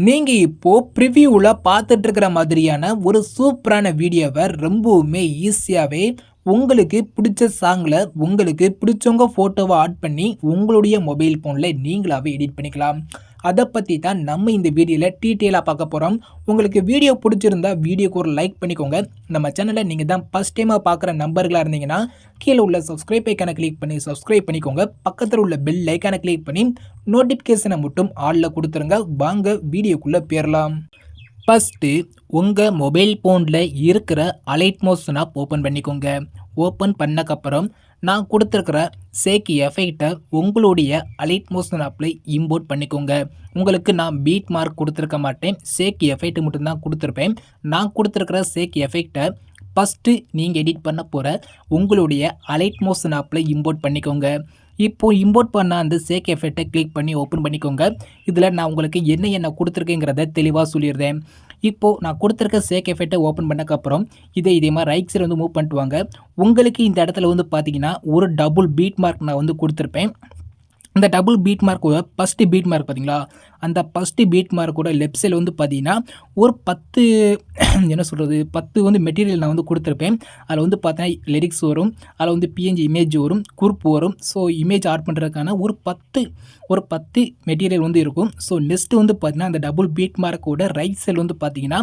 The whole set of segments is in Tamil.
நீங்கள் இப்போது ப்ரிவ்யூவில் பார்த்துட்டு இருக்கிற மாதிரியான ஒரு சூப்பரான வீடியோவை ரொம்பவுமே ஈஸியாகவே உங்களுக்கு பிடிச்ச சாங்கில் உங்களுக்கு பிடிச்சவங்க ஃபோட்டோவை ஆட் பண்ணி உங்களுடைய மொபைல் ஃபோனில் நீங்களாகவே எடிட் பண்ணிக்கலாம். அதை பற்றி தான் நம்ம இந்த வீடியோவில் டீட்டெயிலாக பார்க்க போகிறோம். உங்களுக்கு வீடியோ பிடிச்சிருந்தா வீடியோக்கு ஒரு லைக் பண்ணிக்கோங்க. நம்ம சேனலை நீங்கள் தான் ஃபஸ்ட் டைமாக பார்க்குற நம்பர்களாக இருந்தீங்கன்னா கீழே உள்ள சப்ஸ்கிரைப் ஐக்கானை கிளிக் பண்ணி சப்ஸ்கிரைப் பண்ணிக்கோங்க. பக்கத்தில் உள்ள பெல் ஐக்கானை கிளிக் பண்ணி நோட்டிஃபிகேஷனை மட்டும் ஆளில் கொடுத்துருங்க. வாங்க வீடியோக்குள்ளே போயிடலாம். ஃபஸ்ட்டு உங்கள் மொபைல் ஃபோனில் இருக்கிற அலைட் மோஷன் ஆப் ஓப்பன் பண்ணிக்கோங்க. ஓப்பன் பண்ணக்கப்புறம் நான் கொடுத்துருக்கிற சேக் எஃபெக்டை உங்களுடைய அலைட் மோஷன் ஆப்பில் இம்போர்ட் பண்ணிக்கோங்க. உங்களுக்கு நான் பீட் மார்க் கொடுத்துருக்க மாட்டேன், சேக் எஃபெக்ட் மட்டும்தான் கொடுத்துருப்பேன். நான் கொடுத்துருக்கிற சேக் எஃபெக்டை ஃபஸ்ட்டு நீங்கள் எடிட் பண்ண போகிற உங்களுடைய அலைட் மோஷன் ஆப்பில் இம்போர்ட் பண்ணிக்கோங்க. இப்போது இம்போர்ட் பண்ண அந்த சேக் எஃபெக்டை கிளிக் பண்ணி ஓப்பன் பண்ணிக்கோங்க. இதில் நான் உங்களுக்கு என்ன கொடுத்துருக்கேங்கிறத தெளிவாக சொல்லிடுறேன். இப்போது நான் கொடுத்துருக்க சேக் எஃபெக்டை ஓப்பன் பண்ணக்கப்புறம் இதே மாதிரி ரைட் சைடு வந்து மூவ் பண்ணிட்டு வாங்க. உங்களுக்கு இந்த இடத்துல வந்து பார்த்தீங்கன்னா ஒரு டபுள் பீட் மார்க் நான் வந்து கொடுத்துருப்பேன். இந்த டபுள் பீட் மார்க்கோட ஃபஸ்ட்டு பீட் மார்க் பார்த்தீங்களா, அந்த ஃபஸ்ட்டு பீட் மார்க்கோட லெஃப்ட் சைடில் வந்து பார்த்தீங்கன்னா ஒரு 10 என்ன சொல்கிறது 10 வந்து மெட்டீரியல் நான் வந்து கொடுத்துருப்பேன். அதில் வந்து பார்த்தீங்கன்னா லிரிக்ஸ் வரும், அதில் வந்து பிஎன்ஜி இமேஜ் வரும், குரூப் வரும். ஸோ இமேஜ் ஆட் பண்ணுறதுக்கான ஒரு 10 மெட்டீரியல் வந்து இருக்கும். ஸோ நெக்ஸ்ட்டு வந்து பார்த்தீங்கன்னா அந்த டபுள் பீட் மார்க்கோட ரைட் சைடில் வந்து பார்த்தீங்கன்னா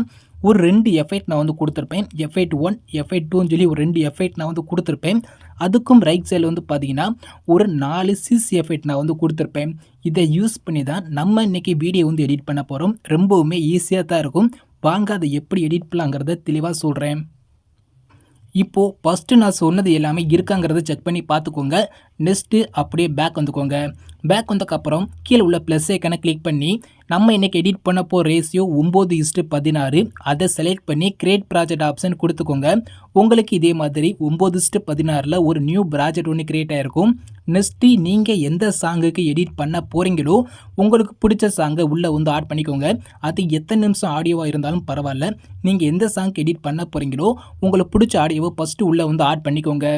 ஒரு 2 எஃபெக்ட் நான் வந்து கொடுத்துருப்பேன். எஃபெக்ட் 1 எஃபெக்ட் 2ன்னு சொல்லி ஒரு 2 எஃபெக்ட் நான் வந்து கொடுத்துருப்பேன். அதுக்கும் ரைட் சைடில் வந்து பார்த்தீங்கன்னா ஒரு 4 சிஸ் எஃபெக்ட் நான் வந்து கொடுத்துருப்பேன். இதை யூஸ் பண்ணி தான் நம்ம இன்றைக்கி வீடியோ வந்து எடிட் பண்ண போகிறோம். ரொம்பவுமே ஈஸியாக தான் இருக்கும். வாங்க அதை எப்படி எடிட் பண்ணலாங்கிறத தெளிவாக சொல்கிறேன். இப்போது ஃபஸ்ட்டு நான் சொன்னது எல்லாமே இருக்காங்கிறத செக் பண்ணி பார்த்துக்கோங்க. நெக்ஸ்ட்டு அப்படியே பேக் வந்துக்கோங்க. பேக் வந்ததுக்கப்புறம் கீழே உள்ள ப்ளஸ் ஐக்கானை கிளிக் பண்ணி நம்ம இன்றைக்கி எடிட் பண்ண போகிற ரேஷியோ 9:16 அதை செலக்ட் பண்ணி கிரியேட் ப்ராஜெக்ட் ஆப்ஷன் கொடுத்துக்கோங்க. உங்களுக்கு இதே மாதிரி 9:16 ஒரு நியூ ப்ராஜெக்ட் ஒன்று கிரியேட் ஆகிருக்கும். நெக்ஸ்ட்டு நீங்கள் எந்த சாங்குக்கு எடிட் பண்ண போகிறீங்களோ உங்களுக்கு பிடிச்ச சாங்கை உள்ளே வந்து ஆட் பண்ணிக்கோங்க. அது எத்தனை நிமிஷம் ஆடியோவாக இருந்தாலும் பரவாயில்ல. நீங்கள் எந்த சாங்க்கு எடிட் பண்ண போகிறீங்களோ உங்களுக்கு பிடிச்ச ஆடியோவை ஃபஸ்ட்டு உள்ளே வந்து ஆட் பண்ணிக்கோங்க.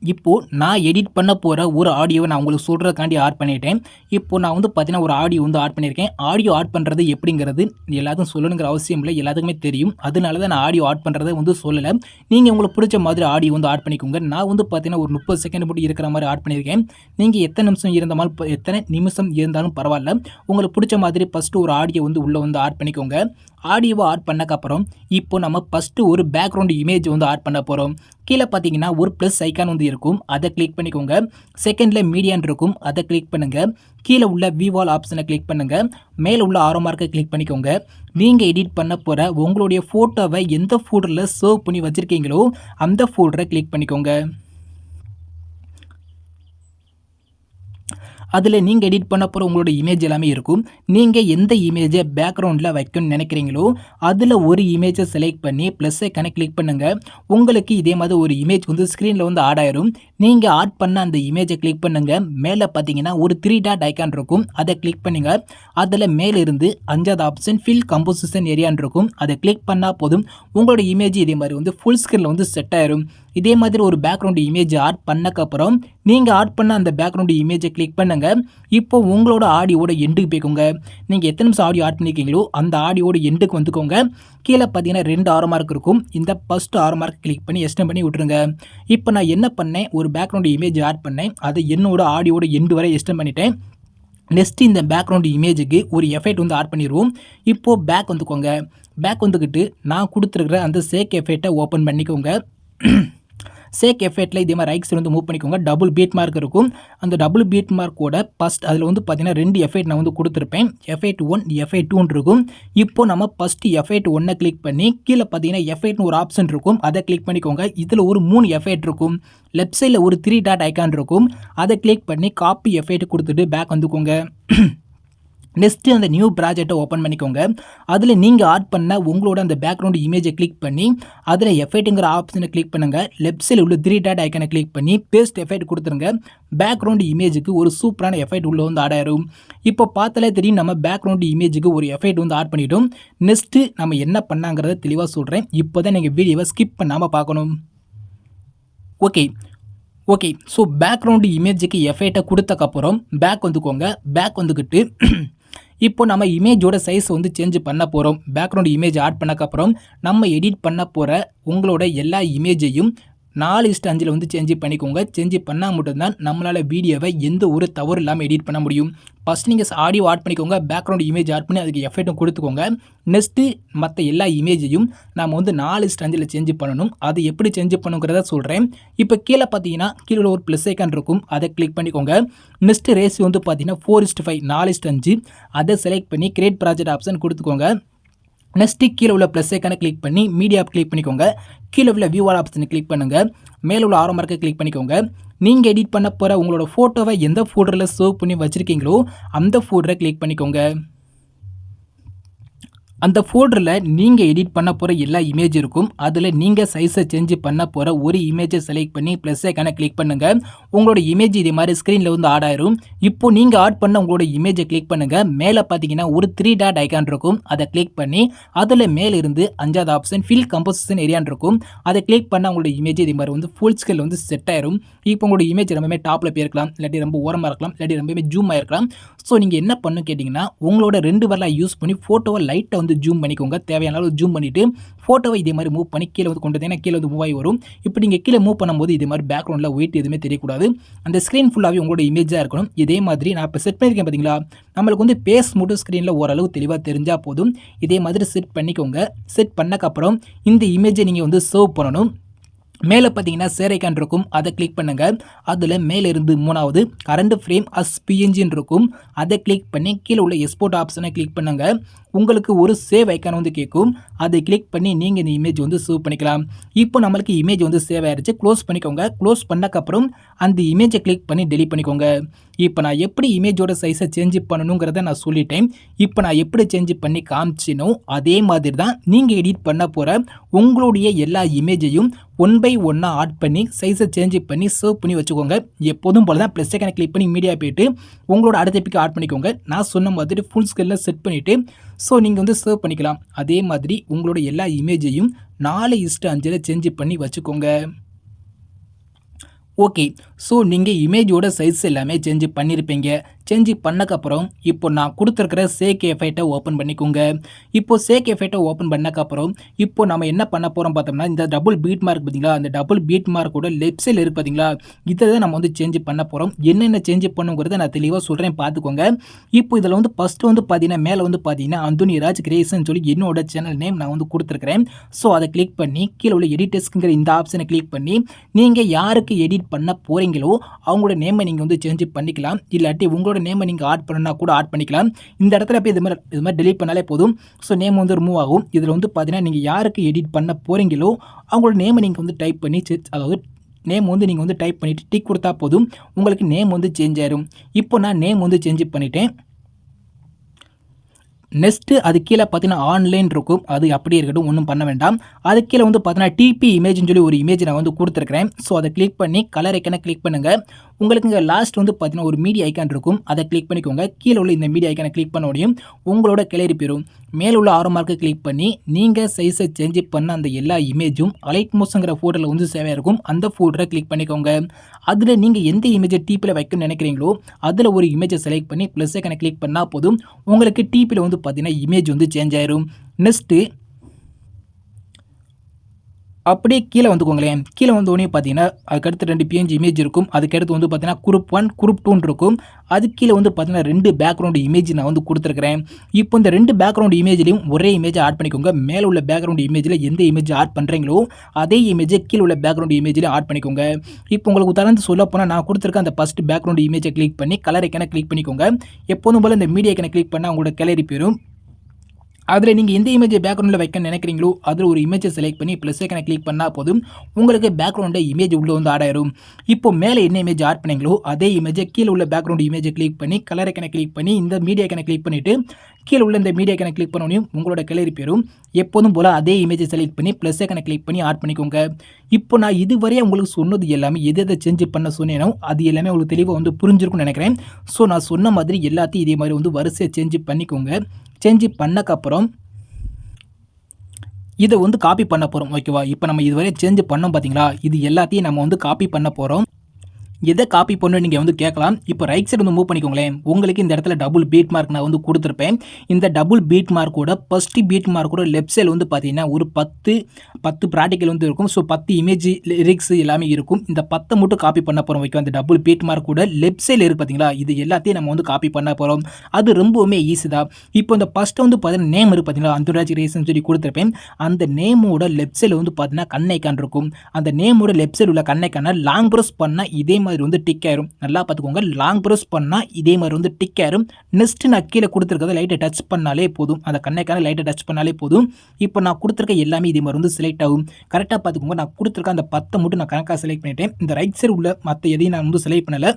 இப்போது நான் எடிட் பண்ண போகிற ஒரு ஆடியோவை நான் உங்களுக்கு சொல்கிறதுக்காண்டி ஆட் பண்ணிட்டேன். இப்போது நான் வந்து பார்த்தீங்கன்னா ஒரு ஆடியோ வந்து ஆட் பண்ணியிருக்கேன். ஆடியோ ஆட் பண்ணுறது எப்படிங்கிறது எல்லாத்துக்கும் சொல்லணுங்கிற அவசியம் இல்லை, எல்லாத்துக்குமே தெரியும். அதனால தான் நான் ஆடியோ ஆட் பண்ணுறதை வந்து சொல்லலை. நீங்கள் உங்களுக்கு பிடிச்ச மாதிரி ஆடியோ வந்து ஆட் பண்ணிக்கோங்க. நான் வந்து பார்த்தீங்கன்னா ஒரு 30 செகண்ட் மட்டும் இருக்கிற மாதிரி ஆட் பண்ணியிருக்கேன். நீங்கள் எத்தனை நிமிஷம் இருந்தாலும் பரவாயில்ல. உங்களுக்கு பிடிச்ச மாதிரி ஃபஸ்ட்டு ஒரு ஆடியோ வந்து உள்ளே வந்து ஆட் பண்ணிக்கோங்க. ஆடியோவை ஆட் பண்ணக்கப்புறம் இப்போ நம்ம ஃபஸ்ட்டு ஒரு பேக்ரவுண்ட் இமேஜ் வந்து ஆட் பண்ண போகிறோம். கீழே பார்த்தீங்கன்னா ஒரு ப்ளஸ் ஐக்கான் வந்து இருக்கும், அதை கிளிக் பண்ணிக்கோங்க. செகண்டில் மீடியான் இருக்கும், அதை கிளிக் பண்ணுங்கள். கீழே உள்ள விவால் ஆப்ஷனை கிளிக் பண்ணுங்கள். மேலே உள்ள ஆரோ மார்க்கை கிளிக் பண்ணிக்கோங்க. நீங்கள் எடிட் பண்ண போகிற உங்களுடைய ஃபோட்டோவை எந்த ஃபோல்டரில் சேவ் பண்ணி வச்சுருக்கீங்களோ அந்த ஃபோல்டரை கிளிக் பண்ணிக்கோங்க. அதில் நீங்கள் எடிட் பண்ண போகிற உங்களோட இமேஜ் எல்லாமே இருக்கும். நீங்கள் எந்த இமேஜை பேக்ரவுண்டில் வைக்கணும்னு நினைக்கிறீங்களோ அதில் ஒரு இமேஜை செலக்ட் பண்ணி ப்ளஸ் ஐக்கானை கிளிக் பண்ணுங்கள். உங்களுக்கு இதே மாதிரி ஒரு இமேஜ் வந்து ஸ்க்ரீனில் வந்து ஆட் ஆயிரும். நீங்கள் ஆட் பண்ண அந்த இமேஜை கிளிக் பண்ணுங்கள். மேலே பார்த்தீங்கன்னா ஒரு 3 டாட் ஐக்கான் இருக்கும், அதை கிளிக் பண்ணுங்கள். அதில் மேலே இருந்து 5வது ஆப்ஷன் ஃபில் கம்போசிஷன் ஏரியான்னு இருக்கும், அதை கிளிக் பண்ணால் போதும். உங்களோட இமேஜ் இதே மாதிரி வந்து ஃபுல் ஸ்க்ரீனில் வந்து செட் ஆயிரும். இதே மாதிரி ஒரு பேக்ரவுண்ட் இமேஜ் ஆட் பண்ணக்கப்புறம் நீங்கள் ஆட் பண்ண அந்த பேக்ரவுண்ட் இமேஜை கிளிக் பண்ணுங்கள். இப்போ உங்களோட ஆடியோட எண்டுக்கு போய்க்கோங்க. நீங்கள் எத்தனை நிமிஷம் ஆடியோ ஆட் பண்ணியிருக்கீங்களோ அந்த ஆடியோட எண்டுக்கு வந்துக்கோங்க. கீழே பார்த்தீங்கன்னா 2 ஆரோ மார்க் இருக்கும். இந்த ஃபஸ்ட்டு ஆரோ மார்க் கிளிக் பண்ணி எக்ஸ்டெண்ட் பண்ணி விட்டுருங்க. இப்போ நான் என்ன பண்ணேன், ஒரு பேக்ரவுண்ட் இமேஜ் ஆட் பண்ணேன், அதை என்னோட ஆடியோட எண்டு வரை எக்ஸ்டெண்ட் பண்ணிட்டேன். நெக்ஸ்ட்டு இந்த பேக்ரவுண்ட் இமேஜுக்கு ஒரு எஃபெக்ட் வந்து ஆட் பண்ணிடுவோம். இப்போது பேக் வந்துக்கோங்க. பேக் வந்துக்கிட்டு நான் கொடுத்துருக்குற அந்த சேக் எஃபெக்டை ஓப்பன் பண்ணிக்கோங்க. சேக் எஃபெக்டில் இதே மாதிரி ரைட் சைடு வந்து மூவ் பண்ணிக்கோங்க. டபுள் பீட் மார்க் இருக்கும். அந்த டபுள் பீட் மார்க்கோட ஃபஸ்ட் அதில் வந்து பார்த்தீங்கன்னா 2 எஃபெக்ட் நான் வந்து கொடுத்துருப்பேன். எஃபெக்ட் 1 எஃபெக்ட் 2 இருக்கும். இப்போ நம்ம ஃபஸ்ட்டு எஃபெக்ட் 1 கிளிக் பண்ணி கீழே பார்த்தீங்கன்னா எஃபெக்ட்னு ஒரு ஆப்ஷன் இருக்கும், அதை கிளிக் பண்ணிக்கோங்க. இதில் ஒரு 3 எஃபெக்ட் இருக்கும். லெஃப்ட் சைடில் ஒரு 3 டாட் ஐக்கான் இருக்கும், அதை கிளிக் பண்ணி காப்பி எஃபெக்ட் கொடுத்துட்டு பேக் வந்துக்கோங்க. நெக்ஸ்ட்டு அந்த நியூ ப்ராஜெக்டை ஓப்பன் பண்ணிக்கோங்க. அதில் நீங்கள் ஆட் பண்ண உங்களோட அந்த பேக்ரவுண்ட் இமேஜை கிளிக் பண்ணி அதில் எஃபெக்ட்டுங்கிற ஆப்ஷனை கிளிக் பண்ணுங்கள். லெஃப்ட் சைடில் உள்ள 3 டாட் ஐக்கனை கிளிக் பண்ணி பேஸ்ட் எஃபெக்ட் கொடுத்துருங்க. பேக்ரவுண்ட் இமேஜுக்கு ஒரு சூப்பரான எஃபெக்ட் உள்ளே வந்து ஆட் ஆயிரும். இப்போ பார்த்தாலே தெரியும் நம்ம பேக்ரவுண்ட் இமேஜுக்கு ஒரு எஃபெக்ட் வந்து ஆட் பண்ணிட்டோம். நெக்ஸ்ட்டு நம்ம என்ன பண்ணாங்கிறத தெளிவாக சொல்கிறேன். இப்போ தான் நீங்கள் வீடியோவை ஸ்கிப் பண்ணாமல் பார்க்கணும். ஓகே ஸோ பேக்ரவுண்டு இமேஜுக்கு எஃபெக்டை கொடுத்தக்கப்புறம் பேக் வந்துக்கோங்க. பேக் வந்துக்கிட்டு இப்போ நம்ம இமேஜோட சைஸ் வந்து சேஞ்ச் பண்ண போகிறோம். பேக்ரவுண்ட் இமேஜ் ஆட் பண்ணக்கப்புறம் நம்ம எடிட் பண்ண போகிற உங்களோட எல்லா இமேஜையும் 4:5 வந்து சேஞ்ச் பண்ணிக்கோங்க. சேஞ்ச் பண்ணால் மட்டும்தான் நம்மளால் வீடியோவை எந்த ஒரு தவறு இல்லாமல் எடிட் பண்ண முடியும். ஃபஸ்ட் நீங்கள் ஆடியோ ஆட் பண்ணிக்கோங்க, பேக்ரவுண்ட் இமேஜ் ஆட் பண்ணி அதுக்கு எஃபெக்ட்டும் கொடுத்துக்கோங்க. நெக்ஸ்ட்டு மற்ற எல்லா இமேஜையும் நம்ம வந்து 4:5 சேஞ்ச் பண்ணணும். அது எப்படி சேஞ்ச் பண்ணுங்கிறத சொல்கிறேன். இப்போ கீழே பார்த்தீங்கன்னா கீழே ஒரு ப்ளஸ் ஐக்கான் இருக்கும், அதை கிளிக் பண்ணிக்கோங்க. நெக்ஸ்ட்டு ரேஷியோ வந்து பார்த்தீங்கன்னா 4:5 4:5 அதை செலக்ட் பண்ணி கிரியேட் ப்ராஜெக்ட் ஆப்ஷன் கொடுத்துக்கோங்க. நெக்ஸ்ட்டு கீழே உள்ள ப்ளஸ் ஐக்கானை கிளிக் பண்ணி மீடியா கிளிக் பண்ணிக்கோங்க. கீழே உள்ள வியூவர் ஆப்ஷனை கிளிக் பண்ணுங்கள். மேலே உள்ள ஆரோ மார்க்கை கிளிக் பண்ணிக்கோங்க. நீங்கள் எடிட் பண்ண போகிற உங்களோட ஃபோட்டோவை எந்த ஃபோல்டரில் சேவ் பண்ணி வச்சுருக்கீங்களோ அந்த ஃபோல்டரை கிளிக் பண்ணிக்கோங்க. அந்த ஃபோல்டரில் நீங்கள் எடிட் பண்ண போகிற எல்லா இமேஜ் இருக்கும். அதில் நீங்கள் சைஸை சேஞ்ச் பண்ண போகிற ஒரு இமேஜை செலக்ட் பண்ணி ப்ளஸ் ஐக்கானை கிளிக் பண்ணுங்கள். உங்களோட இமேஜ் இதே மாதிரி ஸ்க்ரீனில் வந்து ஆட் ஆயிரும். இப்போ நீங்கள் ஆட் பண்ண உங்களோட இமேஜை கிளிக் பண்ணுங்கள். மேலே பார்த்தீங்கன்னா ஒரு 3 டாட் ஐக்கான் இருக்கும், அதை கிளிக் பண்ணி அதில் மேலே இருந்து 5வது ஆப்ஷன் ஃபில் கம்போசிஷன் ஏரியான் இருக்கும், அதை கிளிக் பண்ணால் உங்களோட இமேஜ் இதே மாதிரி வந்து ஃபுல் ஸ்கேல் வந்து செட் ஆயிரும். இப்போ உங்களோட இமேஜ் ரொம்பவே டாப்பில் போயிருக்கலாம், இல்லாட்டி ரொம்ப ஓரமாக இருக்கலாம், இல்லாட்டி ரொம்பவே ஜூம் ஆயிருக்கலாம். ஸோ நீங்கள் என்ன பண்ணணும் கேட்டிங்கன்னா உங்களோட 2 வரலாம் யூஸ் பண்ணி ஃபோட்டோவை லைட்டாக வந்து ஜூம் பண்ணிக்கோங்க. தேவையான அளவு ஜூம் பண்ணிவிட்டு ஃபோட்டோவை இதே மாதிரி மூவ் பண்ணி கீழே வந்து கொண்டு வந்தீங்கன்னா கீழே வந்து மூவ் ஆகி வரும். இப்போ நீங்கள் கீழே மூவ் பண்ணும்போது இதே மாதிரி பேக்ரவுண்டில் வெயிட் எதுவுமே தெரியக்கூடாது. அந்த ஸ்க்ரீன் ஃபுல்லாகவே உங்களோட இமேஜாக இருக்கணும். இதே மாதிரி நான் இப்போ செட் பண்ணியிருக்கேன் பார்த்தீங்களா, நம்மளுக்கு வந்து பேஸ் மட்டும் ஸ்க்ரீனில் ஓரளவு தெளிவாக தெரிஞ்சால் போதும். இதே மாதிரி செட் பண்ணிக்கோங்க. செட் பண்ணக்கப்புறம் இந்த இமேஜை நீங்கள் வந்து சேவ் பண்ணணும். மேலே பார்த்தீங்கன்னா ஷேர் ஐக்கான் இருக்கும், அதை கிளிக் பண்ணுங்கள். அதில் மேலே இருந்து 3வது கரண்ட் ஃப்ரேம் அஸ் பிஎன்ஜின்னு இருக்கும், அதை கிளிக் பண்ணி கீழே உள்ள எக்ஸ்போர்ட் ஆப்ஷனை கிளிக் பண்ணுங்கள். உங்களுக்கு ஒரு சேவ் ஐக்கான் வந்து கேட்கும், அதை கிளிக் பண்ணி நீங்கள் இந்த இமேஜ் வந்து சேவ் பண்ணிக்கலாம். இப்போ நம்மளுக்கு இமேஜ் வந்து சேவ் ஆயிடுச்சு. க்ளோஸ் பண்ணிக்கோங்க. க்ளோஸ் பண்ணக்கப்புறம் அந்த இமேஜை கிளிக் பண்ணி டெலிட் பண்ணிக்கோங்க. இப்போ நான் எப்படி இமேஜோட சைஸை சேஞ்ச் பண்ணணுங்கிறத நான் சொல்லிட்டேன். இப்போ நான் எப்படி சேஞ்ச் பண்ணி காமிச்சினோ அதே மாதிரி தான் நீங்கள் எடிட் பண்ண போகிற உங்களுடைய எல்லா இமேஜையும் 1 by 1 ஆட் பண்ணி சைஸை சேஞ்ச் பண்ணி சேவ் பண்ணி வச்சுக்கோங்க. எப்போதும் போல தான் ப்ளஸ் ஐக்கானை கிளிக் பண்ணி மீடியா போய்ட்டு உங்களோட அடுத்த பிக்கு ஆட் பண்ணிக்கோங்க. நான் சொன்ன மாதிரி ஃபுல் ஸ்கேலில் செட் பண்ணிவிட்டு ஸோ நீங்கள் வந்து சேவ் பண்ணிக்கலாம். அதே மாதிரி உங்களோட எல்லா இமேஜையும் 4:5 சேஞ்ச் பண்ணி வச்சுக்கோங்க. ஓகே, ஸோ நீங்கள் இமேஜோட சைஸ் எல்லாமே சேஞ்ச் பண்ணியிருப்பீங்க. சேஞ்ச் பண்ணக்கப்புறம் இப்போ நான் கொடுத்துருக்கிற சேக் எஃபெக்டை ஓப்பன் பண்ணிக்கோங்க. இப்போ சேக் எஃபெக்டை ஓப்பன் பண்ணக்கப்புறம் இப்போ நம்ம என்ன பண்ண போகிறோம் பார்த்தோம்னா இந்த டபுள் பீட் மார்க் பார்த்தீங்களா, அந்த டபுள் பீட் மார்க்கோட லெஃப்ட் சைடில் இருக்குது பார்த்தீங்களா, இதை தான் நம்ம வந்து சேஞ்ச் பண்ண போகிறோம். என்னென்ன சேஞ்ச் பண்ணுங்கிறத நான் தெளிவாக சொல்கிறேன், பார்த்துக்கோங்க. இப்போ இதில் வந்து ஃபஸ்ட்டு வந்து பார்த்தீங்கன்னா மேலே வந்து பார்த்தீங்கன்னா அந்தோனி ராஜ் கிரியேஷன் சொல்லி என்னோட சேனல் நேம் நான் வந்து கொடுத்துருக்கிறேன். ஸோ அதை கிளிக் பண்ணி கீழே உள்ள எடிட்டர்ஸ்ங்கிற இந்த ஆப்ஷனை கிளிக் பண்ணி நீங்கள் யாருக்கு எடிட் பண்ண போகிறீங்களோ அவங்களோட நேமை நீங்கள் வந்து சேஞ்ச் பண்ணிக்கலாம். இல்லாட்டி உங்களோட நேமை நீங்கள் ஆட் பண்ணா கூட ஆட் பண்ணிக்கலாம். இந்த இடத்துல போய் இது மாதிரி டெலிட் பண்ணாலே போதும். ஸோ நேம் வந்து ரிமூவ் ஆகும். இதில் வந்து பார்த்தீங்கன்னா நீங்கள் யாருக்கு எடிட் பண்ண போகிறீங்களோ அவங்களோட நேமை நீங்கள் வந்து டைப் பண்ணி அதாவது நேம் வந்து நீங்கள் வந்து டைப் பண்ணிவிட்டு டிக் கொடுத்தா போதும், உங்களுக்கு நேம் வந்து சேஞ்ச் ஆயிரும். இப்போ நான் நேம் வந்து சேஞ்ச் பண்ணிட்டேன். நெக்ஸ்ட்டு அது கீழே பார்த்தீங்கன்னா ஆன்லைன் இருக்கும், அது அப்படியே இருக்கட்டும், ஒன்றும் பண்ண வேண்டாம். அது கீழே வந்து பார்த்தீங்கன்னா டிபி இமேஜ்னு சொல்லி ஒரு இமேஜ் நான் வந்து கொடுத்துருக்கிறேன். ஸோ அதை கிளிக் பண்ணி கலர் ஐக்கானை கிளிக் பண்ணுங்கள். உங்களுக்கு இங்கே லாஸ்ட் வந்து பார்த்தீங்கன்னா ஒரு மீடியா ஐக்கான் இருக்கும், அதை கிளிக் பண்ணிக்கோங்க. கீழே உள்ள இந்த மீடியா ஐக்கானை கிளிக் பண்ண முடியும், உங்களோட கிளறி போயிடும். மேலே உள்ள ஆரோ மார்க்கை கிளிக் பண்ணி நீங்கள் சைஸை சேஞ்ச் பண்ண அந்த எல்லா இமேஜும் அலைட் மோஸ்ங்கிற ஃபோல்டரில் வந்து சேவாக இருக்கும், அந்த ஃபோல்டரை கிளிக் பண்ணிக்கோங்க. அதில் நீங்கள் எந்த இமேஜை டிபியில் வைக்கணும்னு நினைக்கிறீங்களோ அதில் ஒரு இமேஜை செலக்ட் பண்ணி ப்ளஸ் ஐக்கானை கிளிக் பண்ணால் போதும், உங்களுக்கு டிபியில் வந்து பார்த்தீங்கன்னா இமேஜ் வந்து சேஞ்ச் ஆயிரும். நெக்ஸ்ட்டு அப்படியே கீழே வந்துக்கோங்களேன். கீழே வந்தோடனே பார்த்தீங்கன்னா அதுக்கடுத்து 2 பிஎன்ஜி இமேஜ் இருக்கும். அதுக்கடுத்து வந்து பார்த்தீங்கன்னா குரூப் 1 குரூப் 2 இருக்கும். அது கீழே வந்து பார்த்தீங்கன்னா 2 பேக்ரவுண்ட் இமேஜ் நான் வந்து கொடுத்துருக்கிறேன். இப்போ இந்த 2 பேக்ரவுண்ட் இமேஜ்லையும் ஒரே இமேஜை ஆட் பண்ணிக்கோங்க. மேலே உள்ள பேக்ரவுண்ட் இமேஜில் எந்த இமேஜ் ஆட் பண்ணுறீங்களோ அதே இமேஜை கீழே உள்ள பேக்ரவுண்ட் இமேஜில் ஆட் பண்ணிக்கோங்க. இப்போ உங்களுக்கு உதாரணத்து சொல்ல போனால் நான் கொடுத்துருக்க அந்த ஃபஸ்ட் பேக்ரவுண்ட் இமேஜை கிளிக் பண்ணி கலர் ஐக்கானை கிளிக் பண்ணிக்கோங்க. எப்போதும் போல் இந்த மீடியா ஐக்கானை கிளிக் பண்ணால் உங்களோட கிளறி போயிடும். அதில் நீங்கள் எந்த இமேஜை பேக்ரவுண்டில் வைக்க நினைக்கிறீங்களோ அதில் ஒரு இமேஜை செலக்ட் பண்ணி ப்ளஸ் ஐக்கானை கிளிக் பண்ணால் போதும், உங்களுக்கு பேக்ரவுண்டில் இமேஜ் உள்ளே வந்து ஆட் ஆயிரும். இப்போ மேலே என்ன இமேஜ் ஆட் பண்ணீங்களோ அதே இமேஜை கீழே உள்ள பேக்ரவுண்ட் இமேஜை கிளிக் பண்ணி கலர் ஐக்கானை கிளிக் பண்ணி இந்த மீடியா ஐக்கானை கிளிக் பண்ணிவிட்டு கீழே உள்ள இந்த மீடியா ஐக்கானை கிளிக் பண்ணணும், உங்களோட கிளறி போயிடும். எப்போதும் போல் அதே இமேஜை செலக்ட் பண்ணி ப்ளஸ் ஐக்கானை கிளிக் பண்ணி ஆட் பண்ணிக்கோங்க. இப்போ நான் இதுவரையே உங்களுக்கு சொன்னது எல்லாமே எதை சேஞ்ச் பண்ண சொன்னேனோ அது எல்லாமே உங்களுக்கு தெளிவாக வந்து புரிஞ்சிருக்கும்னு நினைக்கிறேன். ஸோ நான் சொன்ன மாதிரி எல்லாத்தையும் இதே மாதிரி வந்து வரிசையை சேஞ்ச் பண்ணிக்கோங்க. சேஞ்ச் பண்ணக்கப்புறம் இதை வந்து காப்பி பண்ண போகிறோம், ஓகேவா. இப்போ நம்ம இதுவரை சேஞ்ச் பண்ணோம் பார்த்தீங்களா, இது எல்லாத்தையும் நம்ம வந்து காப்பி பண்ண போகிறோம். எதை காப்பி பண்ணணும் நீங்கள் வந்து கேட்கலாம். இப்போ ரைட் சைடு வந்து மூவ் பண்ணிக்கோங்களேன். உங்களுக்கு இந்த இடத்துல டபுள் பீட் மார்க் நான் வந்து கொடுத்துருப்பேன். இந்த டபுள் பீட் மார்க்கோட ஃபர்ஸ்ட் பீட் மார்க்கோட லெஃப்ட் சைடு வந்து பார்த்தீங்கன்னா ஒரு 10 ப்ராக்டிக்கல் வந்து இருக்கும். ஸோ 10 இமேஜ் லிரிக்ஸ் எல்லாமே இருக்கும். இந்த 10 மட்டும் காப்பி பண்ண போகிறோம். ஓகே, அந்த டபுள் பீட் மார்க்கோட லெஃப்ட் சைடில் இருக்குது பார்த்தீங்களா, இது எல்லாத்தையும் நம்ம வந்து காப்பி பண்ண போகிறோம். அது ரொம்பவுமே ஈஸி தான். இப்போ இந்த ஃபர்ஸ்ட் வந்து பார்த்தீங்கன்னா நேம் இருக்குது பார்த்தீங்களா, அந்துராஜ் ரேசன் சொல்லி கொடுத்துருப்பேன். அந்த நேமோட லெஃப்ட் சைடில் வந்து பார்த்தீங்கன்னா கண்ணைக்கான் இருக்கும். அந்த நேமோட லெஃப்ட் சைடு உள்ள கண்ணைக்கான லாங் ப்ரெஸ் பண்ணால் இதே மாதிரி வந்து டிக் ஆயிரும். நல்லா பார்த்துக்கோங்க, லாங் ப்ரெஸ் பண்ணால் இதே மாதிரி வந்து டிக் ஆயிரும். நெக்ஸ்ட் நான் கீழே கொடுத்துருக்கதை லைட்டை டச் பண்ணாலே போதும். அந்த கண்ணைக்கான லைட்டை டச் பண்ணாலே போதும். இப்போ நான் கொடுத்துருக்க எல்லாமே இதே மாதிரி வந்து செலக்ட் ஆகும். கரெக்டாக பார்த்துக்கோங்க, நான் கொடுத்துருக்க அந்த 10 மட்டும் நான் கணக்காக செலக்ட் பண்ணிட்டேன். இந்த ரைட் சைடு உள்ள மற்ற எதையும் நான் வந்து செலக்ட் பண்ணலை.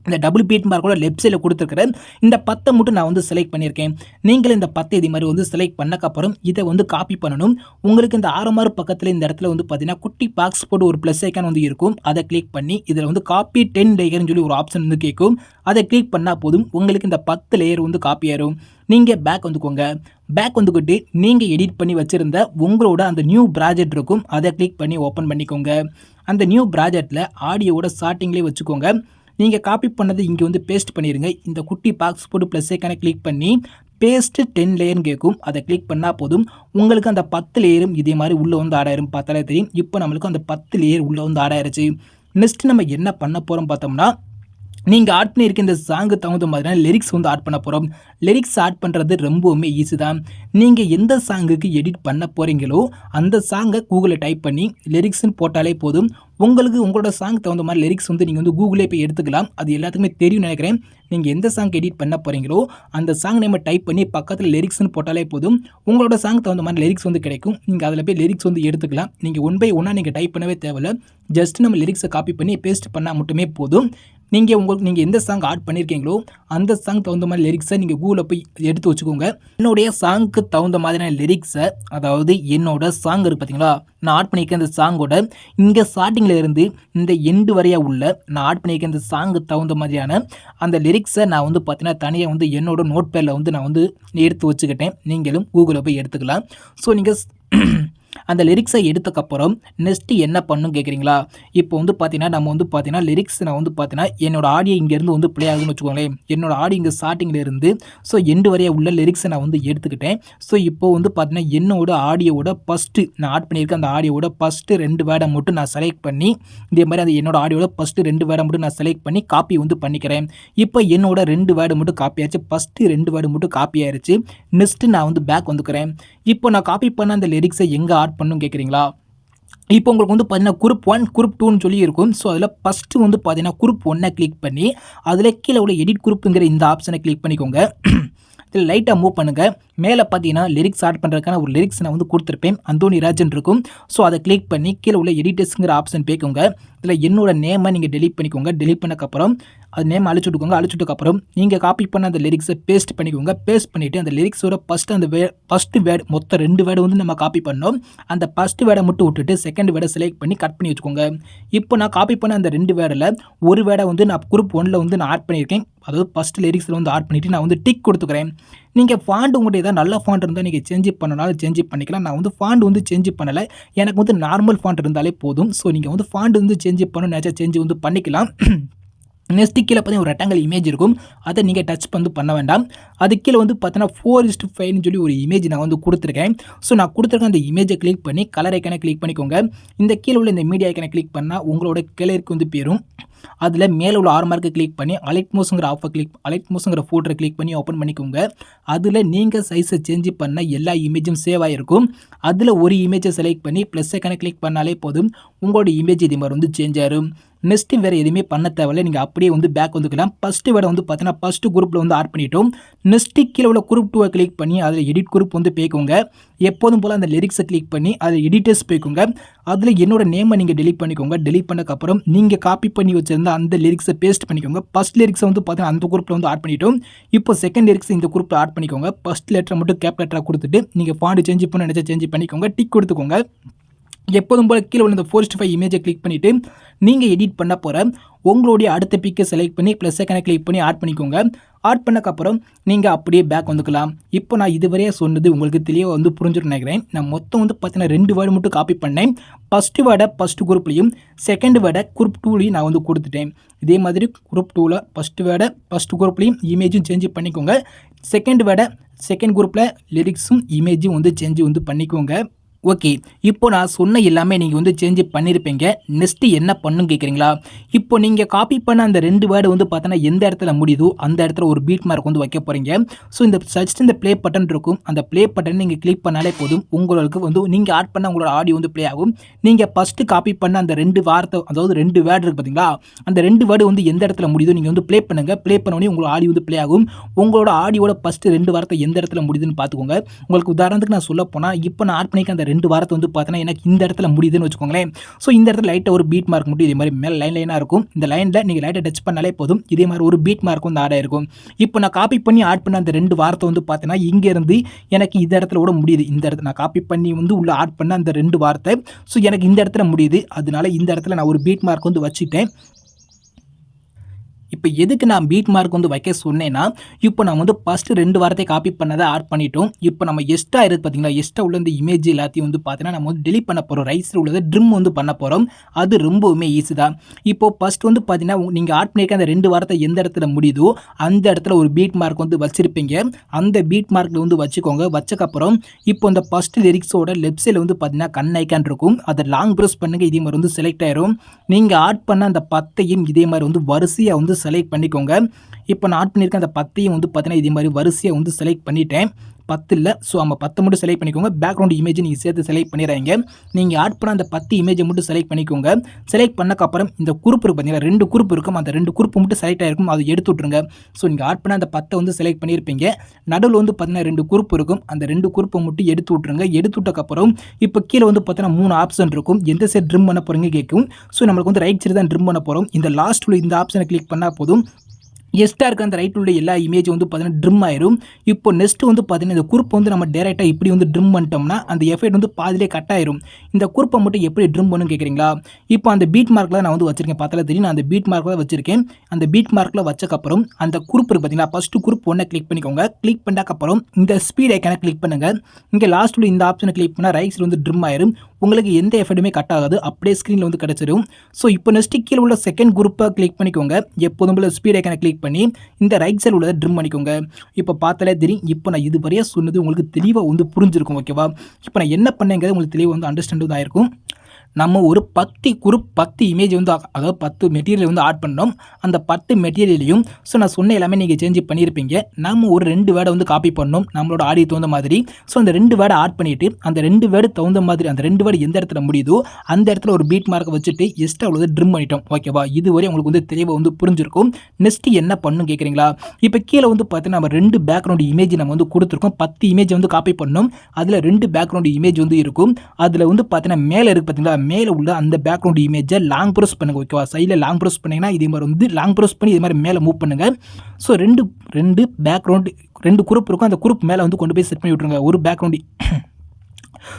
இந்த டபுள் பீட் மார்க்கோட லெஃப்ட் சைடில் கொடுத்துருக்கிற இந்த 10 மட்டும் நான் வந்து செலக்ட் பண்ணியிருக்கேன். நீங்கள் இந்த 10 இதே மாதிரி வந்து செலக்ட் பண்ணக்கப்புறம் இதை வந்து காப்பி பண்ணணும். உங்களுக்கு இந்த 6 மார்க் பக்கத்தில் இந்த இடத்துல வந்து பார்த்தீங்கன்னா குட்டி பாக்ஸ் போட்டு ஒரு ப்ளஸ் ஐக்கான் வந்து இருக்கும். அதை கிளிக் பண்ணி இதில் வந்து காப்பி 10 லேயர்னு சொல்லி ஒரு ஆப்ஷன் வந்து கேட்கும். அதை கிளிக் பண்ணால் போதும், உங்களுக்கு இந்த 10 லேயர் வந்து காப்பி ஆயிரும். நீங்கள் பேக் வந்துக்கோங்க. பேக் வந்துக்கிட்டு நீங்கள் எடிட் பண்ணி வச்சுருந்த உங்களோட அந்த நியூ ப்ராஜெக்ட் இருக்கும். அதை கிளிக் பண்ணி ஓப்பன் பண்ணிக்கோங்க. அந்த நியூ ப்ராஜெக்டில் ஆடியோவோட ஸ்டார்டிங்லேயே வச்சுக்கோங்க. நீங்கள் காப்பி பண்ணது இங்கே வந்து பேஸ்ட் பண்ணிடுங்க. இந்த குட்டி பாக்ஸ் போட்டு ப்ளஸ் ஐக்கானை கிளிக் பண்ணி பேஸ்ட்டு 10 லேயர்னு கேட்கும். அதை கிளிக் பண்ணால் போதும், உங்களுக்கு அந்த 10 லேயரும் இதே மாதிரி உள்ளே வந்து ஆடாயிரும். பார்த்தாலே தெரியும். இப்போ நம்மளுக்கு அந்த 10 லேயர் உள்ளே வந்து ஆடாயிருச்சு. நெக்ஸ்ட் நம்ம என்ன பண்ண போகிறோம் பார்த்தோம்னா, நீங்கள் ஆட் பண்ணியிருக்க இந்த சாங்கு தகுந்த மாதிரியான லிரிக்ஸ் வந்து ஆட் பண்ண போகிறோம். லிரிக்ஸ் ஆட் பண்ணுறது ரொம்பவுமே ஈஸி தான். நீங்கள் எந்த சாங்குக்கு எடிட் பண்ண போகிறீங்களோ அந்த சாங்கை கூகுளில் டைப் பண்ணி லிரிக்ஸ்ன்னு போட்டாலே போதும். உங்களுக்கு உங்களோட சாங் தகுந்த மாதிரி லிரிக்ஸ் வந்து நீங்கள் வந்து கூகுளே போய் எடுத்துக்கலாம். அது எல்லாத்துக்குமே தெரியும் நினைக்கிறேன். நீங்கள் எந்த சாங் எடிட் பண்ண போகிறீங்களோ அந்த சாங் நேமை டைப் பண்ணி பக்கத்தில் லிரிக்ஸ்ன்னு போட்டாலே போதும், உங்களோட சாங் தகுந்த மாதிரி லிரிக்ஸ் வந்து கிடைக்கும். நீங்கள் அதில் போய் லிரிக்ஸ் வந்து எடுத்துக்கலாம். நீங்கள் ஒன் பை ஒன்னாக நீங்கள் டைப் பண்ணவே தேவையில்லை. ஜஸ்ட் நம்ம லிரிக்ஸை காப்பி பண்ணி பேஸ்ட் பண்ணால் மட்டுமே போதும். நீங்கள் எந்த சாங் ஆட் பண்ணியிருக்கீங்களோ அந்த சாங் தகுந்த மாதிரி லிரிக்ஸை நீங்கள் கூகுளில் போய் எடுத்து வச்சுக்கோங்க. என்னுடைய சாங்க்கு தகுந்த மாதிரியான லிரிக்ஸை, அதாவது என்னோட சாங் இருக்குது பார்த்தீங்களா, நான் ஆட் பண்ணியிருக்க அந்த சாங்கோட இங்கே ஸ்டார்டிங்கில் இருந்து இந்த எண்டு வரையாக உள்ள நான் ஆட் பண்ணியிருக்க அந்த சாங்கு தகுந்த மாதிரியான அந்த லிரிக்ஸை நான் வந்து பார்த்தீங்கன்னா தனியாக வந்து என்னோட நோட் பேடில் வந்து நான் வந்து எடுத்து வச்சுக்கிட்டேன். நீங்களும் கூகுளில் போய் எடுத்துக்கலாம். ஸோ நீங்கள் அந்த லிரிக்ஸை எடுத்தக்கப்புறம் நெக்ஸ்ட்டு என்ன பண்ணணும் கேட்குறீங்களா? இப்போ வந்து பார்த்தீங்கன்னா நம்ம வந்து பார்த்தீங்கன்னா லிரிக்ஸ் நான் வந்து பார்த்தீங்கன்னா என்னோட ஆடியோ இங்கேருந்து வந்து ப்ளே ஆகுதுன்னு வச்சுக்கோங்களேன். என்னோட ஆடியோ இங்கே ஸ்டார்டிங்கில் இருந்து ஸோ எண்டு வரையாக உள்ள லிரிக்ஸை நான் வந்து எடுத்துக்கிட்டேன். ஸோ இப்போ வந்து பார்த்தீங்கன்னா என்னோட ஆடியோவோட ஃபஸ்ட்டு நான் ஆட் பண்ணியிருக்கேன் அந்த ஆடியோவோட ஃபஸ்ட்டு 2 வேர்டை மட்டும் நான் செலக்ட் பண்ணி இதே மாதிரி அந்த என்னோட ஆடியோட ஃபஸ்ட்டு 2 வேர்டை மட்டும் நான் செலக்ட் பண்ணி காப்பி வந்து பண்ணிக்கிறேன். இப்போ என்னோட 2 வேர்டு மட்டும் காப்பி ஆச்சு. ஃபஸ்ட்டு 2 வேர்டு மட்டும் காப்பி ஆயிடுச்சு. நெக்ஸ்ட்டு நான் வந்து பேக் வந்துக்கிறேன். இப்போ நான் காப்பி பண்ண அந்த லிரிக்ஸை எங்கே ஆட் பண்ணணும் கேட்குறீங்களா? இப்போ உங்களுக்கு வந்து பார்த்தீங்கன்னா குரூப் 1 குரூப் 2ன்னு சொல்லி இருக்கும். ஸோ அதில் ஃபஸ்ட்டு வந்து பார்த்தீங்கன்னா குரூப் 1 கிளிக் பண்ணி அதில் கீழே உள்ள எடிட் குரூப்புங்கிற இந்த ஆப்ஷனை கிளிக் பண்ணிக்கோங்க. இதில் லைட்டாக மூவ் பண்ணுங்கள். மேலே பார்த்தீங்கன்னா லிரிக்ஸ் ஆட் பண்ணுறதுக்கான ஒரு லிரிக்ஸ் நான் வந்து கொடுத்துருப்பேன், அந்தோனி ராஜன் இருக்கும். ஸோ அதை கிளிக் பண்ணி கீழே உள்ள எடிட்டர்ஸுங்கிற ஆப்ஷன் போய்க்கோங்க. இதில் என்னோட நேமை நீங்கள் டெலீட் பண்ணிக்கோங்க. டெலீட் பண்ணக்கப்புறம் அது நேம் அழிச்சுட்டுக்கோங்க. அழிச்சுட்டுக்கப்புறம் நீங்கள் காப்பி பண்ண அந்த லிரிக்ஸை பேஸ்ட் பண்ணிக்கோங்க. பேஸ்ட் பண்ணிவிட்டு அந்த லிரிக்ஸோட ஃபஸ்ட்டு வேர்டு மொத்தம் 2 வேர்டு வந்து நம்ம காப்பி பண்ணோம். அந்த ஃபஸ்ட்டு வேர்டை மட்டும் விட்டுட்டு செகண்ட் வேர்டை செலக்ட் பண்ணி கட் பண்ணி வச்சுக்கோங்க. இப்போ நான் காப்பி பண்ண அந்த 2 வேர்டில் ஒரு வேர்டை வந்து நான் குரூப் 1 வந்து நான் ஆட் பண்ணியிருக்கேன். அதாவது ஃபஸ்ட்டு லிரிக்ஸில் வந்து ஆட் பண்ணிவிட்டு நான் வந்து டிக் கொடுத்துக்கிறேன். நீங்கள் ஃபாண்ட் உங்கள்கிட்ட ஏதாவது நல்ல ஃபாண்ட் இருந்தால் நீங்கள் சேஞ்ச் பண்ணனாலும் சேஞ்ச் பண்ணிக்கலாம். நான் வந்து ஃபாண்ட் வந்து சேஞ்ச் பண்ணலை. எனக்கு வந்து நார்மல் ஃபாண்ட் இருந்தாலே போதும். ஸோ நீங்கள் வந்து ஃபாண்ட் வந்து சேஞ்ச் பண்ணணும் நினச்சா சேஞ்ச் வந்து பண்ணிக்கலாம். நெக்ஸ்ட்டு கீழே பார்த்தீங்கன்னா ஒரு ரெக்டாங்கிள் இமேஜ் இருக்கும். அதை நீங்கள் டச் பண்ண வேண்டாம். அது கீழே வந்து பார்த்தீங்கன்னா 4:5ன்னு சொல்லி ஒரு இமேஜ் நான் வந்து கொடுத்துருக்கேன். ஸோ நான் கொடுத்துருக்க அந்த இமேஜை கிளிக் பண்ணி கலர் ஐக்கானை கிளிக் பண்ணிக்கோங்க. இந்த கீழே உள்ள இந்த மீடியா ஐக்கானை கிளிக் பண்ணால் உங்களோட கிளருக்கு வந்து போயிடும். அதில் மேலே உள்ள 6 மார்க்கை கிளிக் பண்ணி அலைட் மோஸுங்கிற ஃபோட்டரை கிளிக் பண்ணி ஓப்பன் பண்ணிக்கோங்க. அதில் நீங்கள் சைஸை சேஞ்ச் பண்ண எல்லா இமேஜும் சேவ் ஆகிருக்கும். அதில் ஒரு இமேஜை செலக்ட் பண்ணி ப்ளஸ் ஐக்கானை கிளிக் பண்ணாலே போதும், உங்களோட இமேஜ் இதே மாதிரி வந்து சேஞ்ச் ஆயிரும். நெக்ஸ்ட்டு வேறு எதுவுமே பண்ண தேவையில்லை. நீங்கள் அப்படியே வந்து பேக் வந்துக்கலாம். ஃபஸ்ட்டு வேர்டை வந்து பார்த்தீங்கன்னா ஃபஸ்ட்டு குரூப்பில் வந்து ஆட் பண்ணிட்டோம். நெக்ஸ்ட்டு கீழே உள்ள குரூப் 2 கிளிக் பண்ணி அதில் எடிட் குரூப் வந்து போய்க்கோங்க. எப்போதும் போல் அந்த லிரிக்ஸை கிளிக் பண்ணி அதில் எடிட்டர்ஸ் போய்க்கோங்க. அதில் என்னோட நேமை நீங்கள் டெலீட் பண்ணிக்கோங்க. டெலீட் பண்ணக்கப்புறம் நீங்கள் காப்பி பண்ணி வச்சுருந்த அந்த லிரிக்ஸை பேஸ்ட் பண்ணிக்கோங்க. ஃபஸ்ட் லிரிக்ஸை வந்து பார்த்தீங்கன்னா அந்த குரூப்பில் வந்து ஆட் பண்ணிட்டோம். இப்போ செகண்ட் லிரிக்ஸ் இந்த குரூப்பில் ஆட் பண்ணிக்கோங்க. ஃபஸ்ட் லெட்டரை மட்டும் கேப் லெட்டராக கொடுத்துட்டு நீங்கள் ஃபாண்ட் சேஞ்ச் பண்ண நினச்சா சேஞ்ச் பண்ணிக்கோங்க. டிக் கொடுத்துக்கோங்க. எப்போதும் போல் கீழே உள்ள இந்த 4:5 இமேஜை கிளிக் பண்ணிவிட்டு நீங்கள் எடிட் பண்ண போகிற உங்களுடைய அடுத்த பிக்கை செலக்ட் பண்ணி ப்ளஸ் செகண்டை கிளிக் பண்ணி ஆட் பண்ணிக்கோங்க. ஆட் பண்ணக்கப்புறம் நீங்கள் அப்படியே பேக் வந்துக்கலாம். இப்போ நான் இதுவரையே சொன்னது உங்களுக்கு தெளிவாக வந்து புரிஞ்சுட்டு நினைக்கிறேன். நான் மொத்தம் வந்து பார்த்தீங்கன்னா 2 வேர்டு மட்டும் காப்பி பண்ணேன். ஃபஸ்ட்டு வேர்டை ஃபஸ்ட்டு குரூப்லையும் செகண்ட் வேர்டை குரூப் 2லையும் நான் வந்து கொடுத்துட்டேன். இதே மாதிரி குரூப் 2ல் ஃபஸ்ட்டு வேர்டை ஃபஸ்ட்டு குரூப்லையும் இமேஜும் சேஞ்ச் பண்ணிக்கோங்க. செகண்ட் வேர்டை செகண்ட் குரூப்பில் லிரிக்ஸும் இமேஜும் வந்து சேஞ்ச் வந்து பண்ணிக்கோங்க. ஓகே, இப்போ நான் சொன்ன எல்லாமே நீங்கள் வந்து சேஞ்ச் பண்ணியிருப்பீங்க. நெக்ஸ்ட்டு என்ன பண்ணுன்னு கேட்குறீங்களா? இப்போ நீங்கள் காப்பி பண்ண அந்த 2 வேர்டு வந்து பார்த்தோன்னா எந்த இடத்துல முடியுதோ அந்த இடத்துல ஒரு பீட் மார்க் வந்து வைக்க போகிறீங்க. ஸோ இந்த ப்ளே பட்டன் இருக்கும். அந்த ப்ளே பட்டன் நீங்கள் கிளிக் பண்ணாலே போதும், உங்களுக்கு வந்து நீங்கள் ஆட் பண்ண உங்களோட ஆடியோ வந்து ப்ளே ஆகும். நீங்கள் ஃபஸ்ட்டு காப்பி பண்ண அந்த 2 வார்த்தை, அதாவது 2 வேர்டு இருக்குது பார்த்தீங்களா, அந்த 2 வேர்டு வந்து எந்த இடத்துல முடியுதோ நீங்கள் வந்து ப்ளே பண்ணுங்கள். ப்ளே பண்ணோடனே உங்களோட ஆடியோ வந்து ப்ளே ஆகும். உங்களோட ஆடியோட ஃபஸ்ட்டு 2 வார்த்தை எந்த இடத்துல முடியுதுன்னு பார்த்துக்கோங்க. உங்களுக்கு உதாரணத்துக்கு நான் சொல்ல போனால், இப்போ நான் ஆட் பண்ணிக்க அந்த 2 வாரத்தை வந்து பார்த்தீங்கன்னா எனக்கு இந்த இடத்துல முடியுதுன்னு வச்சுக்கோங்களேன். ஸோ இந்த இடத்துல லைட்டாக ஒரு பீட் மார்க் மட்டும் இதே மாதிரி மேலே லைனாக இருக்கும். இந்த லைனில் நீங்கள் லைட்டை டச் பண்ணாலே போதும், இதே மாதிரி ஒரு பீட் மார்க் வந்து ஆட் ஆகிருக்கும். இப்போ நான் காப்பி பண்ணி ஆட் பண்ண அந்த 2 வார்த்தை வந்து பார்த்தீங்கன்னா இங்கேருந்து எனக்கு இந்த இடத்துல கூட முடியுது. இந்த இடத்துல நான் காப்பி பண்ணி வந்து உள்ள ஆட் பண்ண அந்த 2 வார்த்தை ஸோ எனக்கு இந்த இடத்துல முடியுது. அதனால இந்த இடத்துல நான் ஒரு பீட் மார்க் வந்து வச்சுட்டேன். இப்போ எதுக்கு நான் பீட் மார்க் வந்து வைக்க சொன்னேன்னா, இப்போ நம்ம வந்து ஃபஸ்ட்டு 2 வாரத்தை காப்பி பண்ணதை ஆட் பண்ணிட்டோம். இப்போ நம்ம எக்ஸ்ட்ரா இருக்குது பார்த்தீங்களா, எக்ஸ்ட்ரா உள்ள இந்த இமேஜ் எல்லாத்தையும் வந்து பார்த்தீங்கன்னா நம்ம வந்து டெலிட் பண்ண போகிறோம். ரைஸில் உள்ளதை ட்ரிம் வந்து பண்ண போகிறோம். அது ரொம்பவுமே ஈஸி தான். இப்போது ஃபஸ்ட் வந்து பார்த்தீங்கன்னா நீங்கள் ஆட் பண்ணியிருக்க அந்த 2 வாரத்தை எந்த இடத்துல முடியுதோ அந்த இடத்துல ஒரு பீட் மார்க் வந்து வச்சுருப்பீங்க. அந்த பீட் மார்க்கில் வந்து வச்சுக்கோங்க. வச்சக்கப்புறம் இப்போ இந்த ஃபஸ்ட்டு லிரிக்ஸோட லெஃப்ட் சைடில் வந்து பார்த்தீங்கன்னா கண் ஐக்கான் இருக்கும். அதை லாங் ப்ரெஸ் பண்ணுங்கள். இதே மாதிரி வந்து செலக்ட் ஆயிரும். நீங்கள் ஆட் பண்ண அந்த 10ஐயும் இதே மாதிரி வந்து வரிசையாக வந்து செலக்ட் பண்ணிக்கோங்க. இப்போ நான் ஆட் பண்ணியிருக்கேன் அந்த 10ஐயும் வந்து பார்த்தீங்கன்னா இதே மாதிரி வரிசையாக வந்து செலக்ட் பண்ணிட்டேன். 10 இல்லை, ஸோ நம்ம 10 மட்டும் செலக்ட் பண்ணிக்கோங்க. பேக்ரவுண்ட் இமேஜ் நீங்கள் சேர்த்து செலக்ட் பண்ணிடுறாங்க. நீங்கள் ஆட் பண்ண அந்த 10 இமேஜை மட்டும் செலக்ட் பண்ணிக்கோங்க. செலக்ட் பண்ணக்கப்புறம் இந்த குரூப் இருக்குது பார்த்தீங்கன்னா 2 குரூப் இருக்கும். அந்த 2 குரூப் மட்டும் செலக்ட் ஆகிருக்கும், அதை எடுத்து விட்ருங்க. ஸோ நீங்கள் ஆட் பண்ண அந்த 10 வந்து செலக்ட் பண்ணியிருப்பீங்க. நடுவில் வந்து பார்த்தீங்கன்னா 2 குரூப் இருக்கும். அந்த 2 குரூப்பை மட்டும் எடுத்து விட்ருங்க. எடுத்து விட்டக்கப்புறம் இப்போ கீழே வந்து பார்த்தீங்கன்னா 3 ஆப்ஷன் இருக்கும். எந்த சைடு ட்ரிம் பண்ண போகிறீங்க கேட்கும். ஸோ நம்மளுக்கு வந்து ரைட் சைடு தான் ட்ரிம் பண்ண போகிறோம். இந்த லாஸ்ட்டில் இந்த ஆப்ஷனை கிளிக் பண்ணால் போதும், எக்ஸ்ட்ரா இருக்க அந்த ரைட் உள்ள எல்லா இமேஜ் வந்து பார்த்தீங்கன்னா ட்ரிம் ஆயிரும். இப்போ நெக்ஸ்ட் வந்து பார்த்தீங்கன்னா இந்த குரூப் வந்து நம்ம டேரெக்டாக இப்படி வந்து ட்ரிம் பண்ணிட்டோம்னா அந்த எஃபெக்ட் வந்து பாதிலே கட் ஆயிரும். இந்த குரூப்பை மட்டும் எப்படி ட்ரிம் பண்ணுன்னு கேட்குறீங்களா? இப்போ அந்த பீட் மார்க்கில் நான் வந்து வச்சிருக்கேன். பார்த்தாலே தெரியும், நான் அந்த பீட் மார்க்கில் வச்சிருக்கேன். அந்த பீட் மார்க்கில் வச்சக்கப்புறம் அந்த குரூப் இருக்குது பார்த்தீங்களா, ஃபஸ்ட்டு குரூப் ஒன்றை கிளிக் பண்ணிக்கோங்க. கிளிக் பண்ணக்கப்புறம் இந்த ஸ்பீட் ஐக்கானை கிளிக் பண்ணுங்கள். இங்கே லாஸ்ட்டில் இந்த ஆப்ஷனை கிளிக் பண்ணால் ரைட் சைடு வந்து ட்ரிம் ஆயிரும். உங்களுக்கு எந்த எஃபெக்ட்டுமே கட் ஆகாது, அப்படியே ஸ்க்ரீனில் வந்து கிடச்சிடும். ஸோ இப்போ நெக்ஸ்ட்டு கீழே உள்ள செகண்ட் குரூப்பை கிளிக் பண்ணிக்கோங்க. எப்போதும் போல ஸ்பீட் ஐக்கானை கிளிக் பண்ணி இந்த ரைட் சைடு உள்ளதை ட்ரிம் பண்ணிக்கோங்க. இப்போ பார்த்தாலே தெரியும், இப்போ நான் இதுவரையாக சொன்னது உங்களுக்கு தெளிவாக வந்து புரிஞ்சிருக்கும். ஓகேவா? இப்போ நான் என்ன பண்ணேங்கிறது உங்களுக்கு தெளிவாக வந்து அண்டர்ஸ்டாண்ட் வந்து ஆயிருக்கும். நம்ம ஒரு 10 குரூப் 10 இமேஜ் வந்து அதாவது 10 மெட்டீரியல் வந்து ஆட் பண்ணோம். அந்த 10 மெட்டீரியலையும் ஸோ நான் சொன்ன எல்லாமே நீங்கள் சேஞ்ச் பண்ணியிருப்பீங்க. நம்ம ஒரு 2 வேர்டை வந்து காப்பி பண்ணோம் நம்மளோட ஆடியோ தகுந்த மாதிரி. ஸோ அந்த 2 வேர்டை ஆட் பண்ணிவிட்டு அந்த 2 வேர்டு தகுந்த மாதிரி அந்த 2 வேர்டு எந்த இடத்துல முடியுதோ அந்த இடத்துல ஒரு பீட் மார்க்கை வச்சுட்டு எக்ஸ்ட்ரா உள்ளது ட்ரிம் பண்ணிட்டோம். ஓகேவா? இதுவரை உங்களுக்கு வந்து தெளிவாக வந்து புரிஞ்சிருக்கும். நெக்ஸ்ட்டு என்ன பண்ணணும் கேட்குறீங்களா? இப்போ கீழே வந்து பார்த்தீங்கன்னா நம்ம 2 பேக்ரவுண்ட் இமேஜ் நம்ம வந்து கொடுத்துருக்கோம். 10 இமேஜ் வந்து காப்பி பண்ணோம். அதில் 2 பேக்ரவுண்ட் இமேஜ் வந்து இருக்கும். அதில் வந்து பார்த்தீங்கன்னா மேலே இருக்குது பார்த்தீங்களா, மேலே உள்ள அந்த பேக்ரவுண்ட் இமேஜை லாங் ப்ரெஸ் பண்ணுங்க. ஓகேவா? சைடில் லாங் ப்ரெஸ் பண்ணிங்கன்னா இதே மாதிரி வந்து லாங் ப்ரெஸ் பண்ணி இதே மாதிரி மேலே மூவ் பண்ணுங்க. ஸோ 2 பேக்ரவுண்ட் 2 குரூப் இருக்கும். அந்த குரூப் மேலே வந்து கொண்டு போய் செட் பண்ணி விட்ருங்க. ஒரு பேக்ரவுண்ட்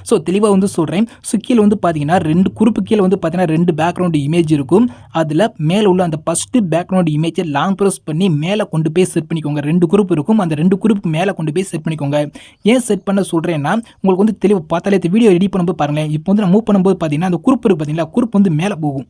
ஸோ தெளிவாக வந்து சொல்கிறேன். ஸோ கீழே வந்து பார்த்தீங்கன்னா 2 குரூப்பு கீழே வந்து பார்த்தீங்கன்னா 2 பேக்ரவுண்ட் இமேஜ் இருக்கும். அதில் மேலே உள்ள அந்த ஃபஸ்ட்டு பேக்ரவுண்ட் இமேஜை லாங் ப்ரெஸ் பண்ணி மேலே கொண்டு போய் செட் பண்ணிக்கோங்க. 2 குரூப் இருக்கும். அந்த 2 குரூப்புக்கு மேலே கொண்டு போய் செட் பண்ணிக்கோங்க. ஏன் செட் பண்ண சொல்கிறேன்னா உங்களுக்கு வந்து தெளிவாக பார்த்தாலே வீடியோ ரெடி பண்ணும்போது பாருங்களேன். இப்போ வந்து நான் மூவ் பண்ணும்போது பார்த்தீங்கன்னா அந்த குரூப் இருக்குது பார்த்தீங்களா, குரூப் வந்து மேலே போகும்.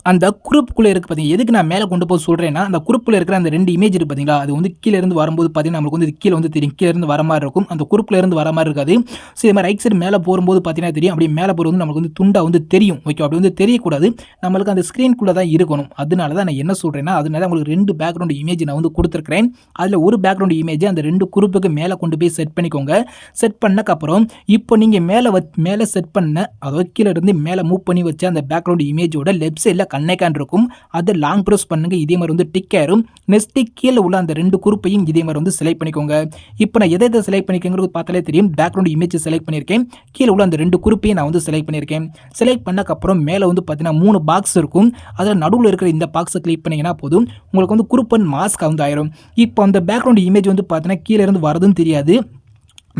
அந்த குரூப்புக்குள்ளே இருக்குது பார்த்தீங்கன்னா, எதுக்கு நான் மேலே கொண்டு போக சொல்கிறேன்னா, அந்த குரூப்பில் இருக்கிற அந்த 2 இமேஜ் இருக்குது பார்த்தீங்களா, அது வந்து கீழே இருந்து வரும்போது பார்த்தீங்கன்னா நம்மளுக்கு வந்து கீழே வந்து தெரியும். கீழே இருந்து வர மாதிரி இருக்கும். அந்த குரூப்பில் இருந்து வர மாதிரி இருக்காது. ஸோ இது மாதிரி ரைட் சைடு மேலே போகும்போது பார்த்தீங்கன்னா தெரியும். அப்படியே மேலே போகிறது நம்மளுக்கு வந்து துண்டாக வந்து தெரியும். ஓகே, அப்படி வந்து தெரியக்கூடாது. நம்மளுக்கு அந்த ஸ்க்ரீனுக்குள்ளே தான் இருக்கணும். அதனால தான் நான் என்ன சொல்கிறேன்னா, அதனால உங்களுக்கு 2 பேக்ரவுண்ட் இமேஜ் நான் வந்து கொடுத்துருக்கிறேன். அதில் ஒரு பேக்ரவுண்ட் இமேஜ் அந்த 2 குரூப்புக்கு மேலே கொண்டு போய் செட் பண்ணிக்கோங்க. செட் பண்ணக்கப்புறம் இப்போ நீங்கள் மேலே செட் பண்ண, அதாவது கீழே இருந்து மேலே மூவ் பண்ணி வச்ச அந்த பேக்ரவுண்ட் இமேஜோட லெஃப்ட் சைடில் கண்ணைக்கான் இருக்கும். அதை லாங் ப்ரெஸ் பண்ணுங்க. இதே மாதிரி வந்து டிக் ஆயிரும். நெக்ஸ்ட் கீழே உள்ள அந்த 2 குரூப்பையும் இதே மாதிரி வந்து செலக்ட் பண்ணிக்கோங்க. இப்போ நான் எதை செலக்ட் பண்ணிக்கங்கிறது பார்த்தாலே தெரியும். பேக்ரவுண்ட் இமேஜ் செலக்ட் பண்ணியிருக்கேன். கீழே உள்ள அந்த 2 குரூப்பையும் நான் வந்து செலக்ட் பண்ணியிருக்கேன். செலக்ட் பண்ணக்கப்புறம் மேலே வந்து பார்த்தீங்கன்னா 3 பாக்ஸ் இருக்கும். அதில் நடுவில் இருக்கிற இந்த பாக்ஸை கிளிக் பண்ணிங்கன்னா போதும், உங்களுக்கு வந்து குரூப் அண்ட் மாஸ்க் வந்து ஆயிரும். இப்போ அந்த பேக்ரவுண்ட் இமேஜ் வந்து பார்த்தீங்கன்னா கீழே இருந்து வரதுன்னு தெரியாது.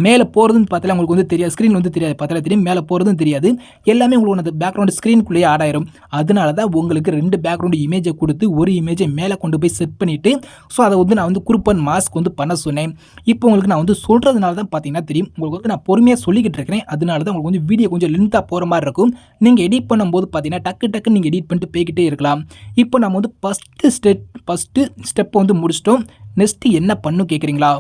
மேலே போகிறதுன்னு பார்த்தாலே உங்களுக்கு வந்து தெரியாது, ஸ்க்ரீன் வந்து தெரியாது, பார்த்தாலே தெரியும். மேலே போகிறதும் தெரியாது. எல்லாமே உங்களுக்கு அந்த பேக்ரவுண்ட் ஸ்க்ரீனுக்குள்ளேயே ஆட் ஆயிரும். அதனால தான் உங்களுக்கு 2 பேக்ரவுண்ட் இமேஜை கொடுத்து ஒரு இமேஜை மேலே கொண்டு போய் செட் பண்ணிவிட்டு ஸோ அதை வந்து நான் வந்து குரூப் அண்ட் மாஸ்க் வந்து பண்ண சொன்னேன். இப்போ உங்களுக்கு நான் வந்து சொல்கிறதுனால தான் பார்த்தீங்கன்னா தெரியும். உங்களுக்கு வந்து நான் பொறுமையாக சொல்லிக்கிட்டு இருக்கிறேன். அதனால தான் உங்களுக்கு வந்து வீடியோ கொஞ்சம் லென்த்தாக போகிற மாதிரி இருக்கும். நீங்கள் எடிட் பண்ணும்போது பார்த்தீங்கன்னா டக்குன்னு நீங்கள் எடிட் பண்ணிட்டு போய்கிட்டே இருக்கலாம். இப்போ நம்ம வந்து ஃபஸ்ட்டு ஸ்டெப்பை வந்து முடிச்சிட்டோம். நெக்ஸ்ட்டு என்ன பண்ணணும் கேட்குறீங்களா?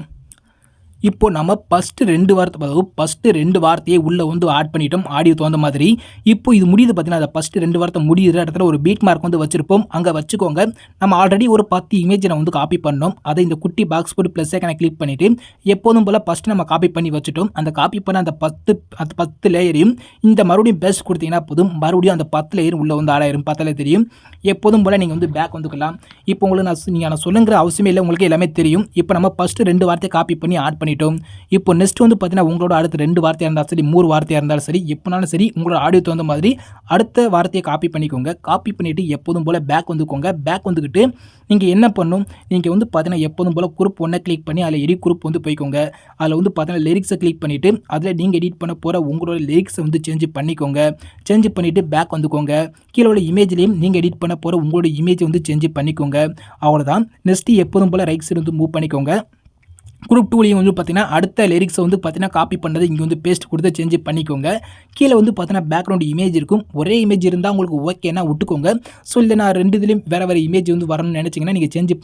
இப்போ நம்ம ஃபஸ்ட்டு 2 வார்த்தையை உள்ளே வந்து ஆட் பண்ணிட்டோம் ஆடியோ தகுந்த மாதிரி. இப்போ இது முடியுது பார்த்தீங்கன்னா, அதை ஃபஸ்ட்டு 2 வார்த்தை முடிகிற இடத்துல ஒரு பீட் மார்க் வந்து வச்சுருப்போம். அங்கே வச்சுக்கோங்க. நம்ம ஆல்ரெடி ஒரு 10 இமேஜை நான் வந்து காப்பி பண்ணோம். அதை இந்த குட்டி பாக்ஸ் போட்டு ப்ளஸ் ஐக்கானை கிளிக் பண்ணிவிட்டு எப்போதும் போல் ஃபஸ்ட்டு நம்ம காப்பி பண்ணி வச்சுட்டோம். அந்த காப்பி பண்ண அந்த 10 லேயரையும் இந்த மறுபடியும் பேஸ்ட் கொடுத்தீங்கன்னா போதும், மறுபடியும் அந்த 10 லேயரும் உள்ளே வந்து ஆட் ஆயிரும். பார்த்தாலே தெரியும். எப்போதும் போல் நீங்கள் வந்து பேக் வந்துக்கலாம். இப்போ உங்களுக்கு நான் சொல்லுங்கிற அவசியமே இல்லை, உங்களுக்கு எல்லாமே தெரியும். இப்போ நம்ம ஃபஸ்ட்டு 2 வார்த்தையை காப்பி பண்ணி ஆட் பண்ணிட்டோம். இப்போ நெக்ஸ்ட் வந்து பார்த்தீங்கன்னா உங்களோட அடுத்த 2 வார்த்தையாக இருந்தாலும் சரி, 3 வார்த்தையாக இருந்தாலும் சரி, எப்போனாலும் சரி உங்களோட ஆடியோ தகுந்த மாதிரி அடுத்த வார்த்தையை காப்பி பண்ணிக்கோங்க. காப்பி பண்ணிவிட்டு எப்போதும் போல் பேக் வந்துக்கோங்க. பேக் வந்துக்கிட்டு நீங்கள் என்ன பண்ணணும், நீங்கள் வந்து பார்த்தீங்கன்னா எப்போதும் போல் குரூப் 1 கிளிக் பண்ணி அதில் எடிட் குரூப் வந்து போய்க்கோங்க. அதில் வந்து பார்த்தீங்கன்னா லிரிக்ஸை கிளிக் பண்ணிவிட்டு அதில் நீங்கள் எடிட் பண்ண போகிற உங்களோட லிரிக்ஸை வந்து சேஞ்ச் பண்ணிக்கோங்க. சேஞ்ச் பண்ணிவிட்டு பேக் வந்துக்கோங்க. கீழே உள்ள இமேஜ்லேயும் நீங்கள் எடிட் பண்ண போகிற உங்களோட இமேஜை வந்து சேஞ்ச் பண்ணிக்கோங்க. அவ்வளோதான். நெக்ஸ்ட்டு எப்போதும் போல் ரைட் சைடு வந்து மூவ் பண்ணிக்கோங்க. குரூப் 2லையும் வந்து பார்த்தீங்கன்னா அடுத்த லிரிக்ஸை வந்து பார்த்தீங்கன்னா காப்பி பண்ணதை இங்கே வந்து பேஸ்ட் கொடுத்து சேஞ்ச் பண்ணிக்கோங்க. கீழே வந்து பார்த்தீங்கன்னா பேக்ரவுண்ட் இமேஜ் இருக்கும். ஒரே இமேஜ் இருந்தால் உங்களுக்கு ஓகேனா விட்டுக்கோங்க. ஸோ இல்லை நான் 2 இதுலேயும் வேறு இமேஜ் வந்து வரணும்னு நினச்சிங்கன்னா நீங்கள் சேஞ்ச்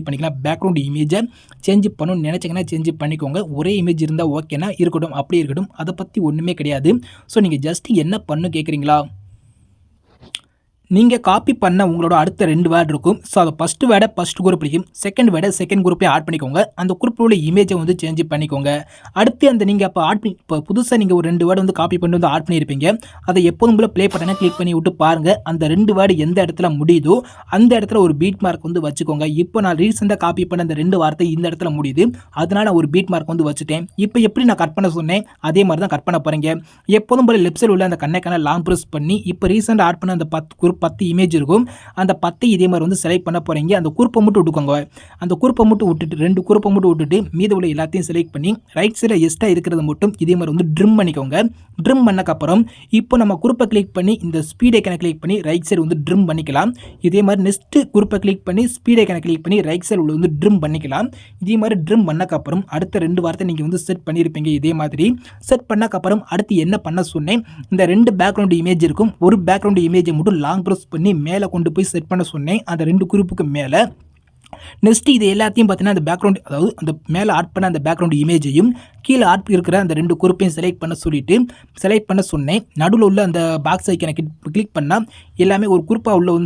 பண்ணிக்கலாம். பேக்ரவுண்ட் இமேஜை சேஞ்ச் பண்ணணும்னு நினச்சிங்கன்னா சேஞ்ச் பண்ணிக்கோங்க. ஒரே இமேஜ் இருந்தால் ஓகேனா இருக்கட்டும், அப்படியே இருக்கட்டும். அதை பற்றி ஒன்றுமே கிடையாது. ஸோ நீங்கள் ஜஸ்ட் என்ன பண்ணு கேட்குறீங்களா? நீங்கள் காப்பி பண்ண உங்களோட அடுத்த 2 வேர்டு இருக்கும். ஸோ அதை ஃபஸ்ட்டு வேர்டை ஃபஸ்ட் குரூப்லையும், செகண்ட் வேர்டை செகண்ட் குரூப்லையும் ஆட் பண்ணிக்கோங்க. அந்த குரூப்பில் உள்ள இமேஜை வந்து சேஞ்ச் பண்ணிக்கோங்க. அடுத்து அந்த நீங்கள் இப்போ புதுசாக நீங்கள் ஒரு 2 வேர்டு வந்து காப்பி பண்ணி வந்து ஆட் பண்ணியிருப்பீங்க. அதை எப்போதும் போல் ப்ளே பட்டனை கிளிக் பண்ணி விட்டு பாருங்கள். அந்த 2 வேர்டு எந்த இடத்துல முடியுதோ அந்த இடத்துல ஒரு பீட் மார்க் வந்து வச்சுக்கோங்க. இப்போ நான் ரீசெண்டாக காப்பி பண்ண அந்த 2 வார்த்தை இந்த இடத்துல முடியுது. அதனால் நான் ஒரு பீட் மார்க் வந்து வச்சுட்டேன். இப்போ எப்படி நான் கட் பண்ண சொன்னேன் அதே மாதிரி தான் கட் பண்ண போகிறீங்க. எப்போதும் போல் லெஃப்ட் சைடு உள்ள அந்த கண்ணைக்கான லாங் ப்ரெஸ் பண்ணி இப்போ ரீசெண்டாக ஆட் பண்ண அந்த 10 இமேஜ் இருக்கும். அந்த 10 இதே மாதிரி வந்து செலக்ட் பண்ண போகிறீங்க. அந்த குரூப்பை மட்டும் விட்டுக்கோங்க. அந்த குரூப்பை மட்டும் விட்டுட்டு 2 குரூப்பை மட்டும் விட்டுட்டு மீத உள்ள எல்லாத்தையும் செலக்ட் பண்ணி ரைட் சைடில் எக்ஸ்ட்ரா இருக்கிறத மட்டும் இதே மாதிரி வந்து ட்ரிம் பண்ணிக்கோங்க. ட்ரிம் பண்ணக்கப்புறம் இப்போ நம்ம குரூப்பை கிளிக் பண்ணி இந்த ஸ்பீட் ஐக்கனை கிளிக் பண்ணி ரைட் சைடு வந்து ட்ரிம் பண்ணிக்கலாம். இதே மாதிரி நெக்ஸ்ட்டு குரூப்பை கிளிக் பண்ணி ஸ்பீட் ஐக்கனை கிளிக் பண்ணி ரைட் சைடு உள்ள வந்து ட்ரிம் பண்ணிக்கலாம். இதே மாதிரி ட்ரிம் பண்ணக்கப்புறம் அடுத்த 2 வார்த்தை நீங்கள் வந்து செட் பண்ணியிருப்பீங்க. இதே மாதிரி செட் பண்ணக்கப்புறம் அடுத்து என்ன பண்ண சொன்னேன், இந்த 2 பேக்ரவுண்ட் இமேஜ் இருக்கும். ஒரு பேக்ரவுண்ட் இமேஜை மட்டும் லாங் ப்ரெஸ் பண்ணி மேலே கொண்டு போய் செட் பண்ண சொன்னேன். அந்த 2 குரூப்புக்கு மேலே நெக்ஸ்ட் இது எல்லாத்தையும் பார்த்தீங்கன்னா அந்த பேக்ரவுண்ட், அதாவது அந்த மேலே ஆட் பண்ண அந்த பேக்ரவுண்ட் இமேஜையும் கீழே ஆட் இருக்கிற அந்த 2 குரூப்பையும் செலக்ட் பண்ண சொன்னேன். நடுவில் உள்ள அந்த பாக்ஸ் ஐக்கனை கிளிக் பண்ணால் எல்லாமே ஒரு குரூப்பாக உள்ள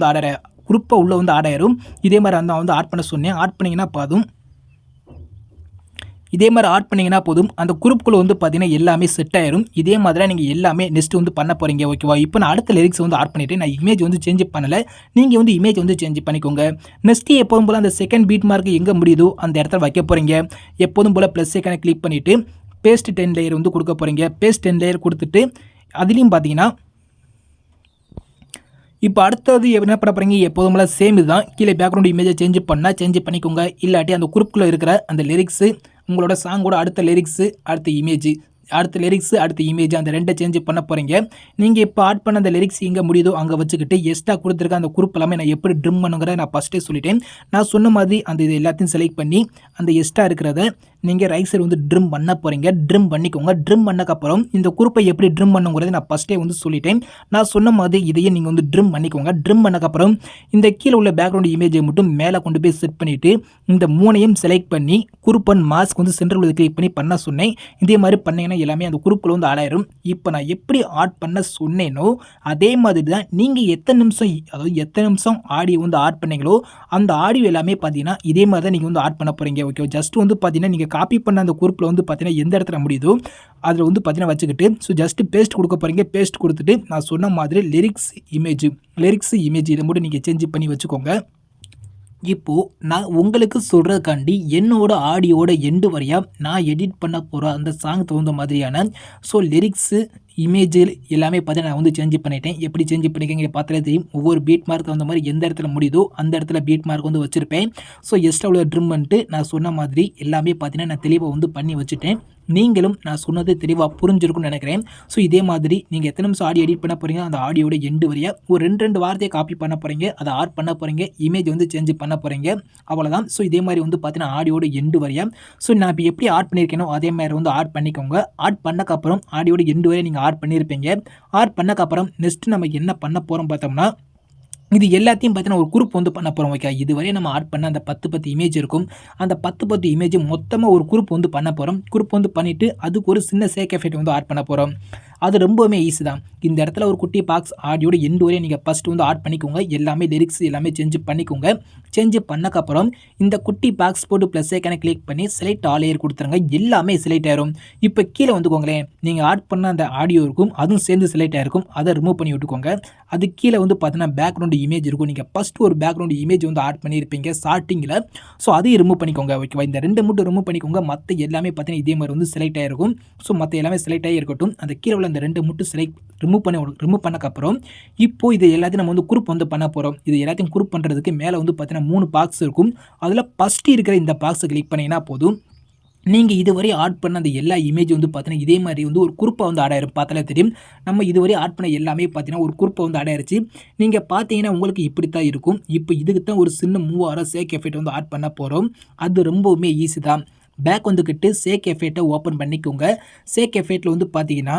வந்து ஆட் ஆயிரும். இதே மாதிரி அந்த வந்து ஆட் பண்ண சொன்னேன். ஆட் பண்ணிங்கன்னா போதும் அந்த குரூப்புக்குள்ளே வந்து பார்த்தீங்கன்னா எல்லாமே செட் ஆயிரும். இதே மாதிரி நீங்கள் எல்லாமே நெக்ஸ்ட் வந்து பண்ண போகிறீங்க. ஓகேவா? இப்போ நான் அடுத்த லிரிக்ஸ் வந்து ஆட் பண்ணிவிட்டு நான் இமேஜ் வந்து சேஞ்ச் பண்ணலை. நீங்கள் வந்து இமேஜ் வந்து சேஞ்ச் பண்ணிக்கோங்க. நெக்ஸ்ட்டு எப்போதும் போல் அந்த செகண்ட் பீட் மார்க் எங்கே முடியுதோ அந்த இடத்துல வைக்க போகிறீங்க. எப்போதும் போல் ப்ளஸ் ஐக்கானை கிளிக் பண்ணிவிட்டு பேஸ்ட் 10 லேயர் வந்து கொடுக்க போகிறீங்க. பேஸ்ட் 10 லேயர் கொடுத்துட்டு அதுலேயும் பார்த்தீங்கன்னா இப்போ அடுத்தது என்ன பண்ண போகிறீங்க, எப்போதும் போல் சேம் இதுதான். கீழே பேக்ரவுண்ட் இமேஜை சேஞ்ச் பண்ணிக்கோங்க. இல்லாட்டி அந்த குரூப்புக்குள்ளே இருக்கிற அந்த லிரிக்ஸு, உங்களோட சாங்கோட அடுத்த லிரிக்ஸு, அடுத்த இமேஜ் அந்த 2 சேஞ்ச் பண்ண போகிறீங்க. நீங்கள் இப்போ ஆட் பண்ண அந்த லிரிக்ஸ் எங்கே முடியுதோ அங்கே வச்சுக்கிட்டு எக்ஸ்ட்ரா கொடுத்துருக்க அந்த குரூப் எல்லாமே நான் எப்படி ட்ரிம் பண்ணுங்கிறத நான் ஃபஸ்ட்டே சொல்லிட்டேன். நான் சொன்ன மாதிரி அந்த இது எல்லாத்தையும் செலக்ட் பண்ணி அந்த எக்ஸ்ட்ரா இருக்கிறத நீங்கள் ரைட் சைடு வந்து ட்ரிம் பண்ண போகிறீங்க. ட்ரிம் பண்ணிக்கோங்க. ட்ரிம் பண்ணக்கப்புறம் இந்த குரூப்பை எப்படி ட்ரிம் பண்ணுங்கிறத நான் ஃபஸ்ட்டே வந்து சொல்லிட்டேன். நான் சொன்ன மாதிரி இதையே நீங்கள் வந்து ட்ரிம் பண்ணிக்கோங்க. ட்ரிம் பண்ணக்கப்புறம் இந்த கீழே உள்ள பேக்ரவுண்ட் இமேஜை மட்டும் மேலே கொண்டு போய் செட் பண்ணிவிட்டு இந்த 3ஐயும் செலக்ட் பண்ணி குரூப் அண்ட் மாஸ்க் வந்து சென்டர் உள்ள கிளிக் பண்ணி பண்ண சொன்னேன். இதே மாதிரி பண்ணிங்கன்னா எல்லாமே அந்த குரூப்புக்குள்ள வந்து ஆட் ஆயிரும். இப்போ நான் எப்படி ஆட் பண்ண சொன்னேனோ அதே மாதிரி தான் நீங்கள் எத்தனை நிமிஷம் ஆடியோ வந்து ஆட் பண்ணீங்களோ அந்த ஆடியோ எல்லாமே பார்த்தீங்கன்னா இதே மாதிரி தான் நீங்கள் வந்து ஆட் பண்ண போகிறீங்க. ஓகே, ஜஸ்ட் வந்து பார்த்தீங்கன்னா நீங்கள் காப்பி பண்ண அந்த குரூப்பில் வந்து பார்த்தீங்கன்னா எந்த இடத்துல முடியுதோ அதில் வந்து பார்த்தீங்கன்னா வச்சுக்கிட்டு ஸோ ஜஸ்ட்டு பேஸ்ட் கொடுக்க போகிறீங்க. பேஸ்ட் கொடுத்துட்டு நான் சொன்ன மாதிரி லிரிக்ஸ் இமேஜ் இதை மட்டும் நீங்கள் சேஞ்ச் பண்ணி வச்சுக்கோங்க. இப்போது நான் உங்களுக்கு சொல்கிறதுக்காண்டி என்னோட ஆடியோட எண்டு வரையாக நான் எடிட் பண்ண போகிற அந்த சாங் தகுந்த மாதிரியான லிரிக்ஸு இமேஜ் எல்லாமே பார்த்தீங்கன்னா நான் வந்து சேஞ்ச் பண்ணிட்டேன். எப்படி சேஞ்ச் பண்ணியிருக்கேங்க பார்த்தாலே தெரியும். ஒவ்வொரு பீட் மார்க் தகுந்த மாதிரி எந்த இடத்துல முடியுதோ அந்த இடத்துல பீட் மார்க் வந்து வச்சிருப்பேன். ஸோ எக்ஸ்ட்ரா உள்ள ட்ரிம் பண்ணிட்டு நான் சொன்ன மாதிரி எல்லாமே பார்த்தீங்கன்னா நான் தெளிவாக வந்து பண்ணி வச்சுட்டேன். நீங்களும் நான் சொன்னது தெளிவாக புரிஞ்சிருக்கும்னு நினைக்கிறேன். ஸோ இதே மாதிரி நீங்கள் எத்தனை நிமிஷம் ஆடியோ எடிட் பண்ண போகிறீங்க, அந்த ஆடியோட எண்டு வரையா ஒரு 2 வார்த்தையை காப்பி பண்ண போகிறீங்க, அதை ஆட் பண்ண போகிறீங்க, இமேஜ் வந்து சேஞ்ச் பண்ண போகிறீங்க, அவ்வளோதான். ஸோ இதே மாதிரி வந்து பார்த்தீங்கன்னா ஆடியோட எண்டு வரையா ஸோ நான் இப்போ எப்படி ஆட் பண்ணியிருக்கேனோ அதே மாதிரி வந்து ஆட் பண்ணிக்கோங்க. ஆட் பண்ணக்கப்புறம் ஆடியோட எண்டு வரை நீங்கள் ஆட் பண்ணியிருப்பீங்க. ஆட் பண்ணக்கப்புறம் நெக்ஸ்ட் நம்ம என்ன பண்ண போகிறோம் பார்த்தோம்னா, இது எல்லாத்தையும் பார்த்தீங்கன்னா ஒரு குரூப் வந்து பண்ண போகிறோம். ஓகே, இதுவரை நம்ம ஆட் பண்ண அந்த 10 இமேஜ் இருக்கும். அந்த 10 இமேஜ் மொத்தமாக ஒரு குரூப் வந்து பண்ண போகிறோம். குரூப் வந்து பண்ணிவிட்டு அதுக்கு ஒரு சின்ன சேக் எஃபெக்ட் வந்து ஆட் பண்ண போகிறோம். அது ரொம்பவுமே ஈஸி தான். இந்த இடத்துல ஒரு குட்டி பாக்ஸ் ஆடியோட எண்டு வரையும் நீங்கள் ஃபஸ்ட்டு வந்து ஆட் பண்ணிக்கோங்க. எல்லாமே லிரிக்ஸ் எல்லாமே சேஞ்ச் பண்ணிக்கோங்க. சேஞ்ச் பண்ணக்கப்புறம் இந்த குட்டி பாக்ஸ் போட்டு ப்ளஸ் ஐக்கானை கிளிக் பண்ணி செலக்ட் ஆல் ஏர் கொடுத்துருங்க. எல்லாமே செலக்ட் ஆயிரும். இப்போ கீழே வந்துக்கோங்களேன், நீங்கள் ஆட் பண்ண அந்த ஆடியோ இருக்கும், அதுவும் சேர்ந்து செலக்ட் ஆயிருக்கும். அதை ரிமூவ் பண்ணி விட்டுக்கோங்க. அது கீழே வந்து பார்த்தீங்கன்னா பேக்ரவுண்ட் இமேஜ் இருக்கும். நீங்கள் ஃபஸ்ட்டு ஒரு பேக்ரவுண்ட் இமேஜ் வந்து ஆட் பண்ணியிருப்பீங்க ஸ்டார்டிங்கில். ஸோ அதையும் ரிமூவ் பண்ணிக்கோங்க. ஓகேவா, இந்த 2 மட்டும் ரிமூவ் பண்ணிக்கோங்க. மற்ற எல்லாமே பார்த்தீங்கன்னா இதே மாதிரி வந்து செலக்ட் ஆகிருக்கும். ஸோ மற்ற எல்லாமே செலக்ட் ஆகி இருக்கட்டும். அந்த கீழே உள்ள அந்த 2 மட்டும் ரிமூவ் பண்ணக்கப்புறம் இப்போ இது எல்லாத்தையும் நம்ம வந்து குரூப் வந்து பண்ண போகிறோம். இது எல்லாத்தையும் குரூப் பண்ணுறதுக்கு மேலே வந்து பார்த்தீங்கன்னா 3 பாக்ஸ் இருக்கும். அதில் ஃபஸ்ட்டு இருக்கிற இந்த பாக்ஸை கிளிக் பண்ணிங்கன்னா போதும். நீங்கள் இதுவரை ஆட் பண்ண அந்த எல்லா இமேஜ் வந்து பார்த்தீங்கன்னா இதே மாதிரி வந்து ஒரு குரூப்பை வந்து ஆட் ஆயிரும். பார்த்தாலே தெரியும். நம்ம இதுவரை ஆட் பண்ண எல்லாமே பார்த்தீங்கன்னா ஒரு குரூப்பை வந்து ஆட் ஆயிருச்சு. நீங்கள் பார்த்தீங்கன்னா உங்களுக்கு இப்படி தான் இருக்கும். இப்போ இதுக்கு தான் ஒரு சின்ன சேக் எஃபெக்ட் வந்து ஆட் பண்ண போகிறோம். அது ரொம்பவுமே ஈஸி தான். பேக் வந்துக்கிட்டு சேக் எஃபெக்ட்டை ஓப்பன் பண்ணிக்கோங்க. சேக் எஃபெக்ட்டில் வந்து பார்த்தீங்கன்னா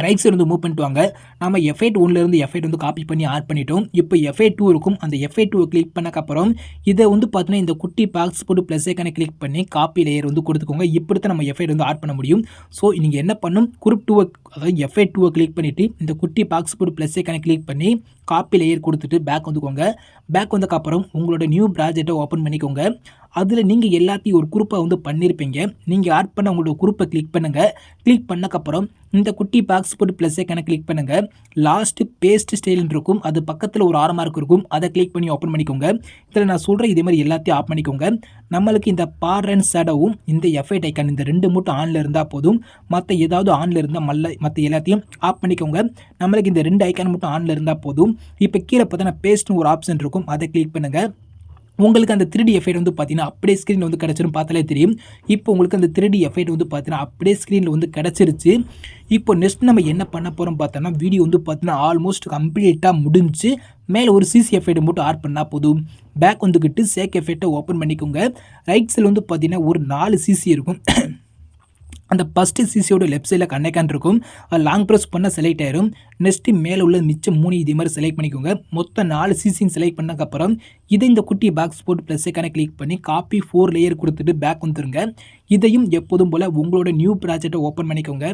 ரைட் சைடு வந்து மூவ் பண்ணிட்டு வாங்க. நம்ம எஃபெக்ட் 1லேருந்து எஃபெக்ட் வந்து காப்பி பண்ணி ஆட் பண்ணிட்டோம். இப்போ எஃபெக்ட் 2 இருக்கும். அந்த எஃபெக்ட் 2 கிளிக் பண்ணக்கப்புறம் இதை வந்து பார்த்தீங்கன்னா இந்த குட்டி பாக்ஸ் போட்டு ப்ளஸ் ஐக்கானை கிளிக் பண்ணி காப்பி லேயர் வந்து கொடுத்துக்கோங்க. இப்படி தான் நம்ம எஃபெக்ட் வந்து ஆட் பண்ண முடியும். ஸோ நீங்கள் என்ன பண்ணும், குரூப் 2 அதாவது எஃபெக்ட் 2 கிளிக் பண்ணிவிட்டு இந்த குட்டி பாக்ஸ் போட்டு ப்ளஸ் ஐக்கானை கிளிக் பண்ணி காப்பி லேயர் கொடுத்துட்டு பேக் வந்துக்கோங்க. பேக் வந்தக்கப்புறம் உங்களோட நியூ ப்ராஜெக்டை ஓப்பன் பண்ணிக்கோங்க. அதில் நீங்கள் எல்லாத்தையும் ஒரு குரூப்பை வந்து பண்ணியிருப்பீங்க. நீங்கள் ஆட் பண்ண உங்களோட குரூப்பை கிளிக் பண்ணுங்கள். கிளிக் பண்ணக்கப்புறம் இந்த குட்டி பாக்ஸ் போட்டு ப்ளஸ் ஐக்கானை கிளிக் பண்ணுங்கள். லாஸ்ட்டு பேஸ்ட் ஸ்டைல்னு இருக்கும். அது பக்கத்தில் ஒரு ஆரோ மார்க் இருக்கும். அதை கிளிக் பண்ணி ஓப்பன் பண்ணிக்கோங்க. இதில் நான் சொல்கிறேன் இதே மாதிரி எல்லாத்தையும் ஆஃப் பண்ணிக்கோங்க. நம்மளுக்கு இந்த பார் அண்ட் ஷேடோவும் இந்த எஃபெக்ட் ஐக்கான் இந்த 2 மட்டும் ஆனில் இருந்தால் போதும். மற்ற ஏதாவது ஆனில் இருந்தால் மற்ற எல்லாத்தையும் ஆஃப் பண்ணிக்கோங்க. நம்மளுக்கு இந்த 2 ஐக்கான் மட்டும் ஆனில் இருந்தால் போதும். இப்போ கீழே பார்த்தீங்கன்னா பேஸ்ட்னு ஒரு ஆப்ஷன் இருக்கும். அதை கிளிக் பண்ணுங்கள். உங்களுக்கு அந்த 3D எஃபெக்ட் வந்து பார்த்தீங்கன்னா அப்படியே ஸ்க்ரீனில் வந்து கிடச்சிரும். பார்த்தாலே தெரியும். இப்போ உங்களுக்கு அந்த 3D எஃபெக்ட் வந்து பார்த்தீங்கன்னா அப்படியே ஸ்க்ரீனில் வந்து கிடச்சிருச்சு. இப்போ நெக்ஸ்ட் நம்ம என்ன பண்ண போகிறோம் பார்த்தோன்னா, வீடியோ வந்து பார்த்தீங்கன்னா ஆல்மோஸ்ட் கம்ப்ளீட்டாக முடிஞ்சு மேலே ஒரு சிசி எஃபெக்ட் மட்டும் ஆட் பண்ணால் போதும். பேக் வந்துக்கிட்டு சேக் எஃபெக்ட்டை ஓப்பன் பண்ணிக்கோங்க. ரைட் சைடில் வந்து பார்த்தீங்கன்னா ஒரு 4 சிசி இருக்கும். அந்த ஃபஸ்ட்டு சிசியோட லெஃப்ட் சைடில் கண்ணெக்கான் இருக்கும். அது லாங் ப்ரெஸ் பண்ண செலக்ட் ஆயிரும். நெக்ஸ்ட்டு மேலே உள்ள மிச்சம் 3 இதே மாதிரி செலக்ட் பண்ணிக்கோங்க. மொத்தம் 4 சிசின்னு செலக்ட் பண்ணக்கப்புறம் இதை இந்த குட்டி பாக்ஸ் போட்டு ப்ளஸ் ஐக்கானை கிளிக் பண்ணி காப்பி 4 லேயர் கொடுத்துட்டு பேக் வந்துருங்க. இதையும் எப்போதும் போல் உங்களோட நியூ ப்ராஜெக்டை ஓப்பன் பண்ணிக்கோங்க.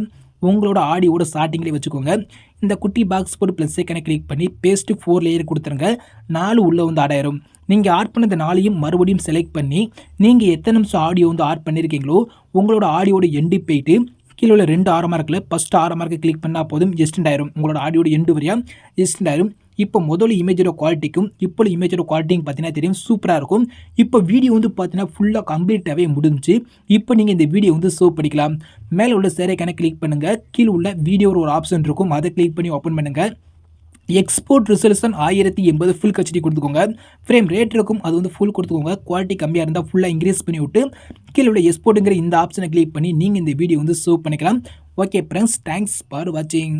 உங்களோட ஆடியோட ஸ்டார்டிங்லேயே வச்சுக்கோங்க. இந்த குட்டி பாக்ஸ் போட்டு ப்ளஸ் ஐக்கானை கிளிக் பண்ணி பேஸ்ட்டு 4 லேயர் கொடுத்துருங்க. 4 உள்ளே வந்து ஆட் ஆயிரும். நீங்கள் ஆட் பண்ண இந்த 4ஐயும் மறுபடியும் செலக்ட் பண்ணி நீங்கள் எத்தனை நிமிஷம் ஆடியோ வந்து ஆட் பண்ணியிருக்கீங்களோ உங்களோட ஆடியோட எண்டு போயிட்டு கீழே உள்ள 2 ஆரோ மார்க்கில் ஃபஸ்ட்டு ஆரோ மார்க்கை கிளிக் பண்ணால் போதும் எக்ஸ்டெண்ட் ஆயிரும். உங்களோட ஆடியோட எண்டு வரையா எக்ஸ்டெண்ட் ஆயிரும். இப்போ முதல்ல இமேஜோட குவாலிட்டிக்கும் இப்போ இமேஜோட குவாலிட்டியும் பார்த்தீங்கன்னா தெரியும், சூப்பராக இருக்கும். இப்போ வீடியோ வந்து பார்த்தீங்கன்னா ஃபுல்லாக கம்ப்ளீட்டாகவே முடிஞ்சு. இப்போ நீங்கள் இந்த வீடியோ வந்து சேவ் பண்ணிக்கலாம். மேலே உள்ள சேரைக்கான கிளிக் பண்ணுங்கள். கீழே உள்ள வீடியோ ஒரு ஆப்ஷன் இருக்கும். அதை கிளிக் பண்ணி ஓப்பன் பண்ணுங்கள். எக்ஸ்போர்ட் ரிசல்யூஷன் 1080 ஃபுல் ஹெச்டி கொடுத்துக்கோங்க. ஃப்ரேம் ரேட் இருக்கும், அது வந்து ஃபுல் கொடுத்துக்கோங்க. குவாலிட்டி கம்மியாக இருந்தால் ஃபுல்லாக இன்க்ரீஸ் பண்ணி விட்டு கீழே உள்ள எக்ஸ்போர்ட்டுங்கிற இந்த ஆப்ஷனை கிளிக் பண்ணி நீங்கள் இந்த வீடியோ வந்து சேவ் பண்ணிக்கலாம். ஓகே ஃப்ரெண்ட்ஸ், தேங்க்ஸ் ஃபார் வாட்சிங்.